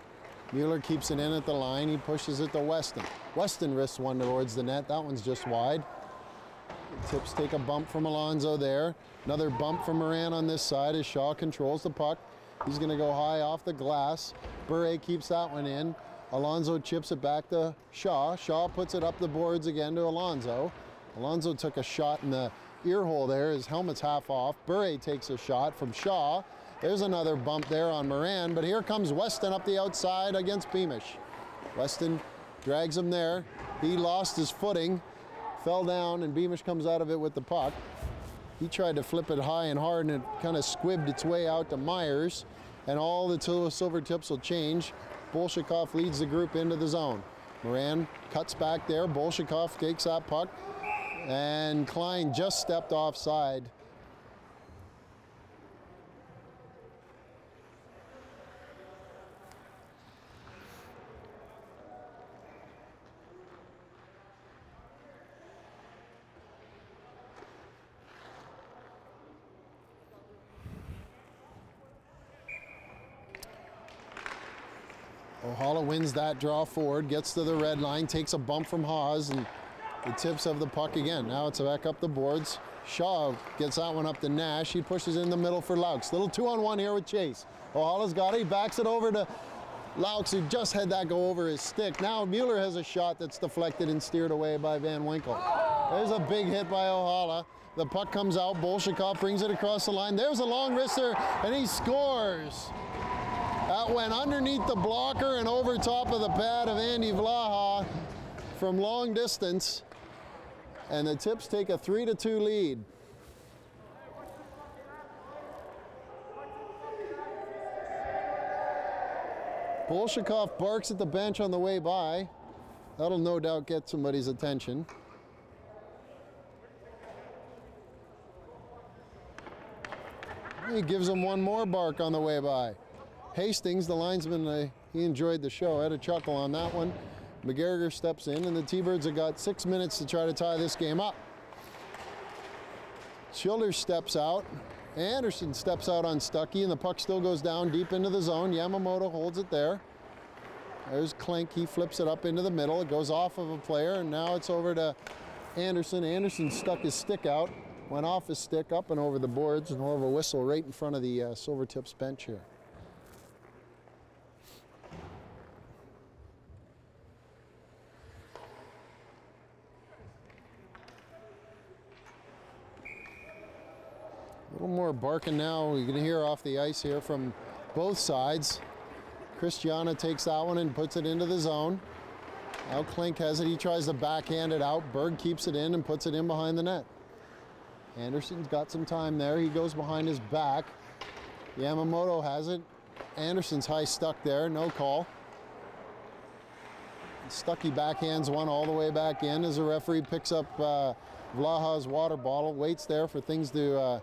Mueller keeps it in at the line. He pushes it to Weston. Weston risks one towards the net. That one's just wide. The Tips take a bump from Alonso there. Another bump from Moran on this side as Shaw controls the puck. He's going to go high off the glass. Bure keeps that one in. Alonso chips it back to Shaw. Shaw puts it up the boards again to Alonso. Alonso took a shot in the ear hole there. His helmet's half off. Bure takes a shot from Shaw. There's another bump there on Moran, but here comes Weston up the outside against Beamish. Weston drags him there. He lost his footing, fell down, and Beamish comes out of it with the puck. He tried to flip it high and hard, and it kind of squibbed its way out to Myers, and all the Silver Tips will change. Bolshakov leads the group into the zone. Moran cuts back there. Bolshakov takes that puck, and Klein just stepped offside. Ohala wins that draw forward, gets to the red line, takes a bump from Haas, and the Tips have the puck again. Now it's back up the boards. Shaw gets that one up to Nash. He pushes in the middle for Laux. Little 2-on-1 here with Chase. Ohala's got it. He backs it over to Laux, who just had that go over his stick. Now Mueller has a shot that's deflected and steered away by Van Winkle. There's a big hit by Ohala. The puck comes out. Bolshakov brings it across the line. There's a long wrister, and he scores. That went underneath the blocker and over top of the pad of Andy Vlaha from long distance. And the Tips take a 3-2 lead. Bolshakov barks at the bench on the way by. That'll no doubt get somebody's attention. He gives him one more bark on the way by. Hastings, the linesman, he enjoyed the show, had a chuckle on that one. McGarriger steps in, and the T-Birds have got 6 minutes to try to tie this game up. Childers steps out. Anderson steps out on Stuckey, and the puck still goes down deep into the zone. Yamamoto holds it there. There's Klink. He flips it up into the middle. It goes off of a player, and now it's over to Anderson. Anderson stuck his stick out, went off his stick up and over the boards, and we'll have a whistle right in front of the Silver Tips bench here. A little more barking now. You can hear off the ice here from both sides. Christiana takes that one and puts it into the zone. Now Klink has it. He tries to backhand it out. Berg keeps it in and puts it in behind the net. Anderson's got some time there. He goes behind his back. Yamamoto has it. Anderson's high stuck there. No call. Stuckey backhands one all the way back in as the referee picks up Vlaha's water bottle. Waits there for things to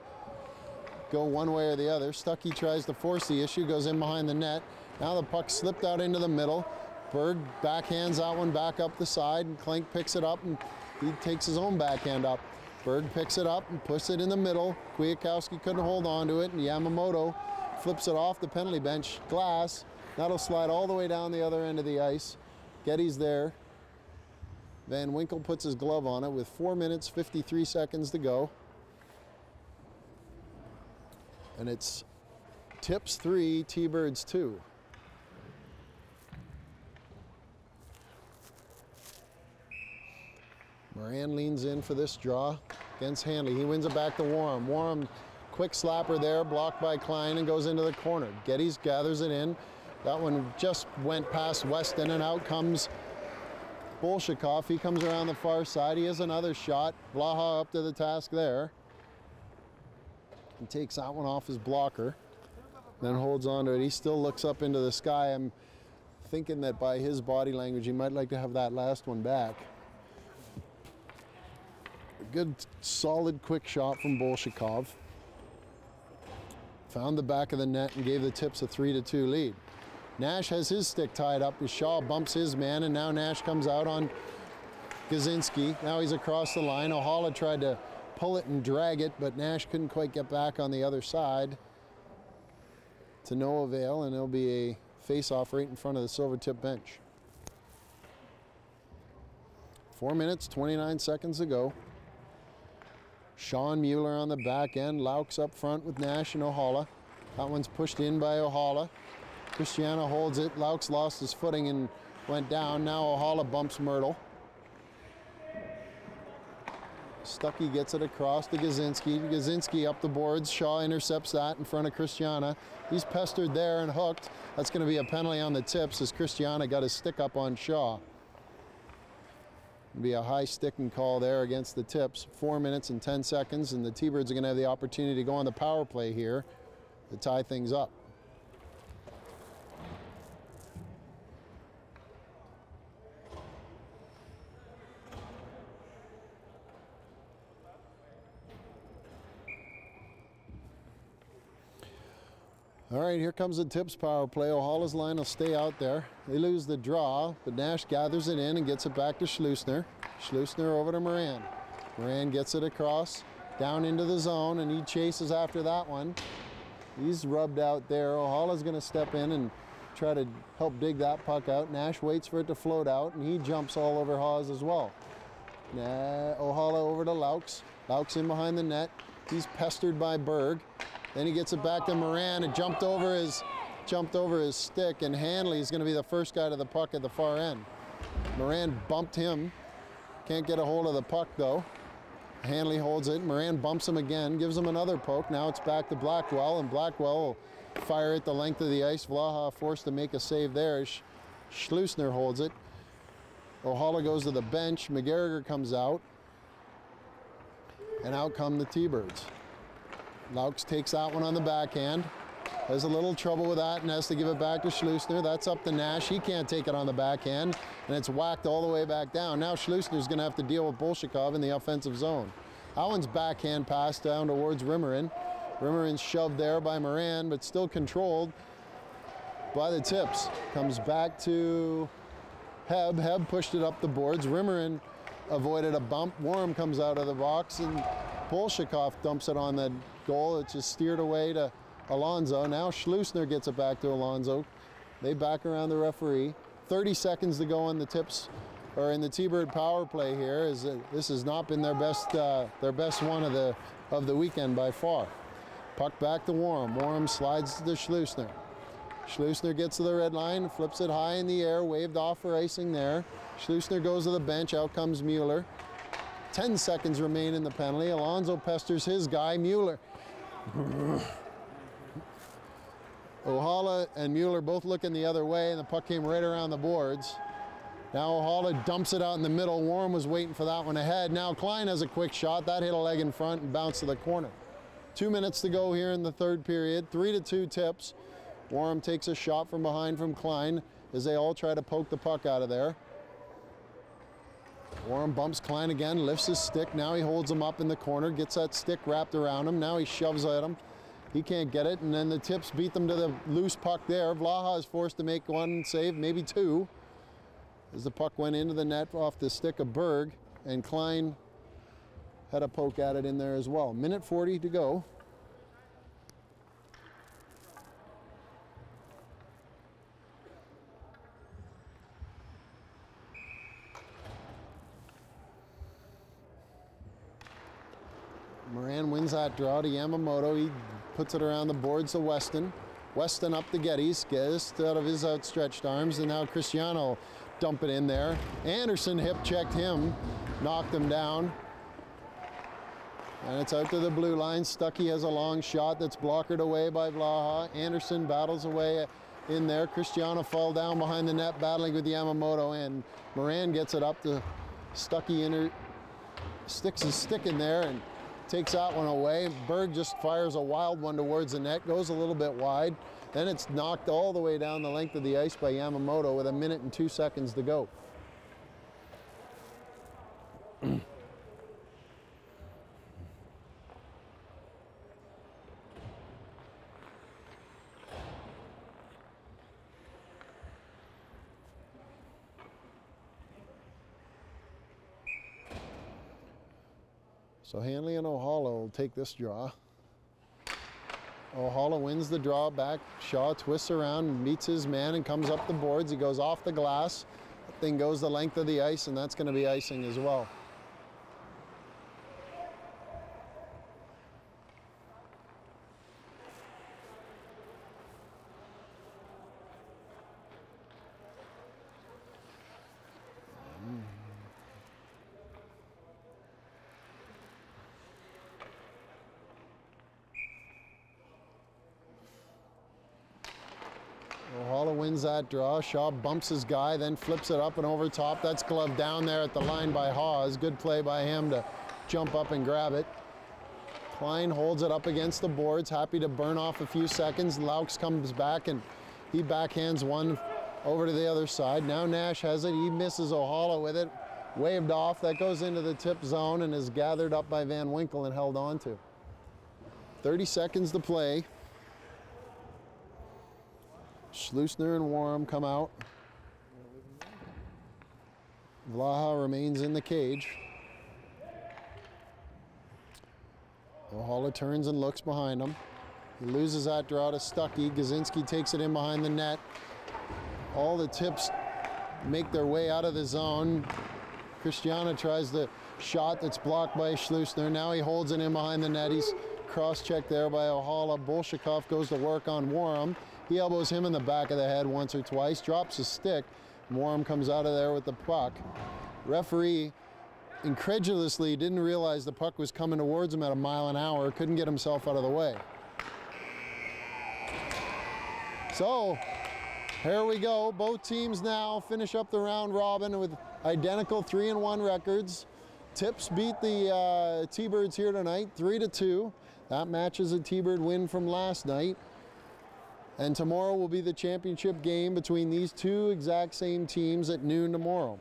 go one way or the other. Stuckey tries to force the issue, goes in behind the net. Now the puck slipped out into the middle. Berg backhands that one back up the side, and Klink picks it up, and he takes his own backhand up. Berg picks it up and puts it in the middle. Kwiatkowski couldn't hold on to it, and Yamamoto flips it off the penalty bench glass. That'll slide all the way down the other end of the ice. Getty's there. Van Winkle puts his glove on it with 4 minutes, 53 seconds to go. And it's Tips 3, T-Birds 2. Moran leans in for this draw against Hanley. He wins it back to Warham. Warham, quick slapper there, blocked by Klein, and goes into the corner. Geddes gathers it in. That one just went past Weston, and out comes Bolshakov. He comes around the far side. He has another shot. Blaha up to the task there. He takes that one off his blocker, then holds on to it. He still looks up into the sky. I'm thinking that by his body language, he might like to have that last one back. A good, solid, quick shot from Bolshakov. Found the back of the net and gave the Tips a 3-2 lead. Nash has his stick tied up as Shaw bumps his man, and now Nash comes out on Gazinski. Now he's across the line. Ohala tried to pull it and drag it, but Nash couldn't quite get back on the other side. To no avail, and it'll be a face-off right in front of the Silvertip bench. 4 minutes, 29 seconds to go. Sean Mueller on the back end. Laux up front with Nash and Ohala. That one's pushed in by Ohala. Christiana holds it. Laux lost his footing and went down. Now Ohala bumps Myrtle. Stuckey gets it across to Gazinski. Gazinski up the boards. Shaw intercepts that in front of Christiana. He's pestered there and hooked. That's going to be a penalty on the tips as Christiana got his stick up on Shaw. It'll be a high sticking call there against the tips. 4 minutes and 10 seconds, and the T-Birds are going to have the opportunity to go on the power play here to tie things up. All right, here comes the tips power play. Ohala's line will stay out there. They lose the draw, but Nash gathers it in and gets it back to Schleusner. Schleusner over to Moran. Moran gets it across, down into the zone, and he chases after that one. He's rubbed out there. Ohala's going to step in and try to help dig that puck out. Nash waits for it to float out, and he jumps all over Hawes as well. Ohala over to Laux. Laux in behind the net. He's pestered by Berg. Then he gets it back to Moran. It jumped over his stick, and Hanley's going to be the first guy to the puck at the far end. Moran bumped him. Can't get a hold of the puck though. Hanley holds it. Moran bumps him again, gives him another poke. Now it's back to Blackwell, and Blackwell will fire it the length of the ice. Vlaha forced to make a save there. Schleusner holds it. Ohala goes to the bench. McGarriger comes out, and out come the T-Birds. Laux takes that one on the backhand. Has a little trouble with that and has to give it back to Schleusner. That's up to Nash. He can't take it on the backhand, and it's whacked all the way back down. Now Schleusner's going to have to deal with Bolshakov in the offensive zone. That one's backhand pass down towards Rimmerin. Rimmerin's shoved there by Moran, but still controlled by the tips. Comes back to Heb. Heb pushed it up the boards. Rimmerin avoided a bump. Warm comes out of the box, and Bolshakov dumps it on the goal. It's just steered away to Alonso. Now Schleusner gets it back to Alonso. They back around the referee. 30 seconds to go on the tips, or in the T-Bird power play here. This has not been their best one of the weekend by far. Puck back to Warm. Warm slides to Schleusner. Schleusner gets to the red line, flips it high in the air, waved off for icing there. Schleusner goes to the bench. Out comes Mueller. 10 seconds remain in the penalty. Alonso pesters his guy, Mueller. Ohala and Mueller both looking the other way, and the puck came right around the boards. Now Ohala dumps it out in the middle. Warren was waiting for that one ahead. Now Klein has a quick shot. That hit a leg in front and bounced to the corner. 2 minutes to go here in the third period. 3-2 tips. Warren takes a shot from behind from Klein as they all try to poke the puck out of there. Warren bumps Klein again, lifts his stick. Now he holds him up in the corner, gets that stick wrapped around him. Now he shoves at him. He can't get it, and then the tips beat them to the loose puck there. Vlaha is forced to make one save, maybe two, as the puck went into the net off the stick of Berg, and Klein had a poke at it in there as well. Minute 40 to go. Moran wins that draw to Yamamoto. He puts it around the boards to Weston. Weston up to Geddes, gets out of his outstretched arms, and now Cristiano dump it in there. Anderson hip checked him, knocked him down. And it's out to the blue line. Stuckey has a long shot that's blockered away by Vlaha. Anderson battles away in there. Cristiano fell down behind the net battling with Yamamoto, and Moran gets it up to Stuckey. Sticks his stick in there and takes that one away. Berg just fires a wild one towards the net, goes a little bit wide. Then it's knocked all the way down the length of the ice by Yamamoto with 1 minute and 2 seconds to go. So Hanley and O'Hala will take this draw. O'Hala wins the draw back. Shaw twists around, meets his man, and comes up the boards. He goes off the glass. That thing goes the length of the ice, and that's going to be icing as well. O'Hala wins that draw. Shaw bumps his guy, then flips it up and over top. That's gloved down there at the line by Hawes. Good play by him to jump up and grab it. Klein holds it up against the boards, happy to burn off a few seconds. Laux comes back and he backhands one over to the other side. Now Nash has it. He misses O'Hala with it. Waved off. That goes into the tip zone and is gathered up by Van Winkle and held on to. 30 seconds to play. Schlusner and Warham come out. Vlaha remains in the cage. O'Hala turns and looks behind him. He loses that draw to Stuckey. Gazinski takes it in behind the net. All the tips make their way out of the zone. Christiana tries the shot that's blocked by Schlusner. Now he holds it in behind the net. He's cross-checked there by O'Hala. Bolshakov goes to work on Warham. He elbows him in the back of the head once or twice, drops his stick. Warham comes out of there with the puck. Referee incredulously didn't realize the puck was coming towards him at a mile an hour, couldn't get himself out of the way. So, here we go. Both teams now finish up the round robin with identical 3-1 records. Tips beat the T-Birds here tonight, 3-2. That matches a T-Bird win from last night. And tomorrow will be the championship game between these two exact same teams at noon tomorrow.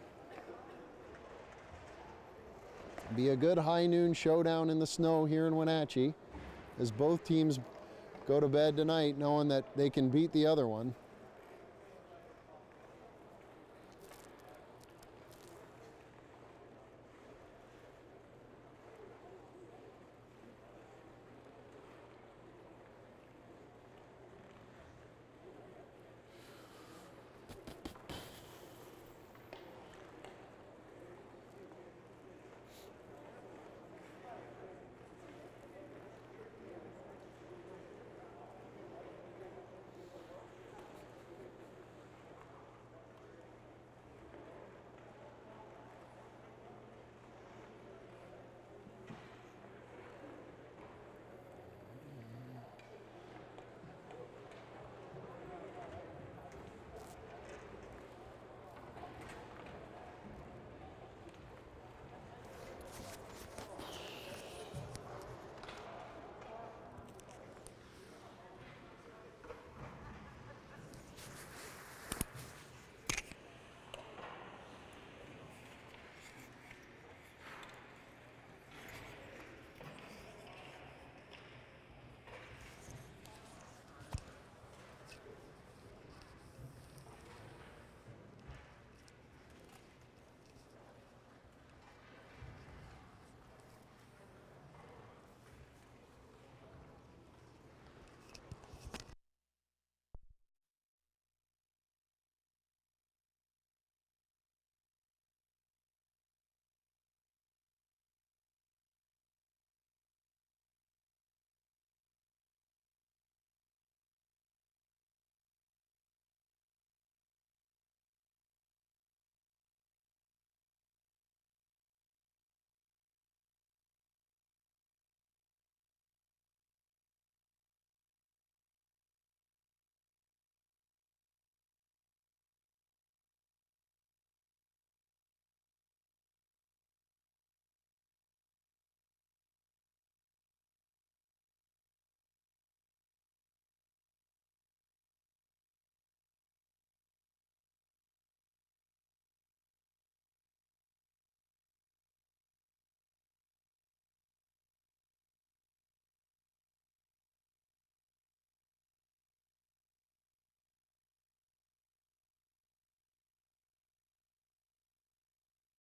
Be a good high noon showdown in the snow here in Wenatchee as both teams go to bed tonight knowing that they can beat the other one.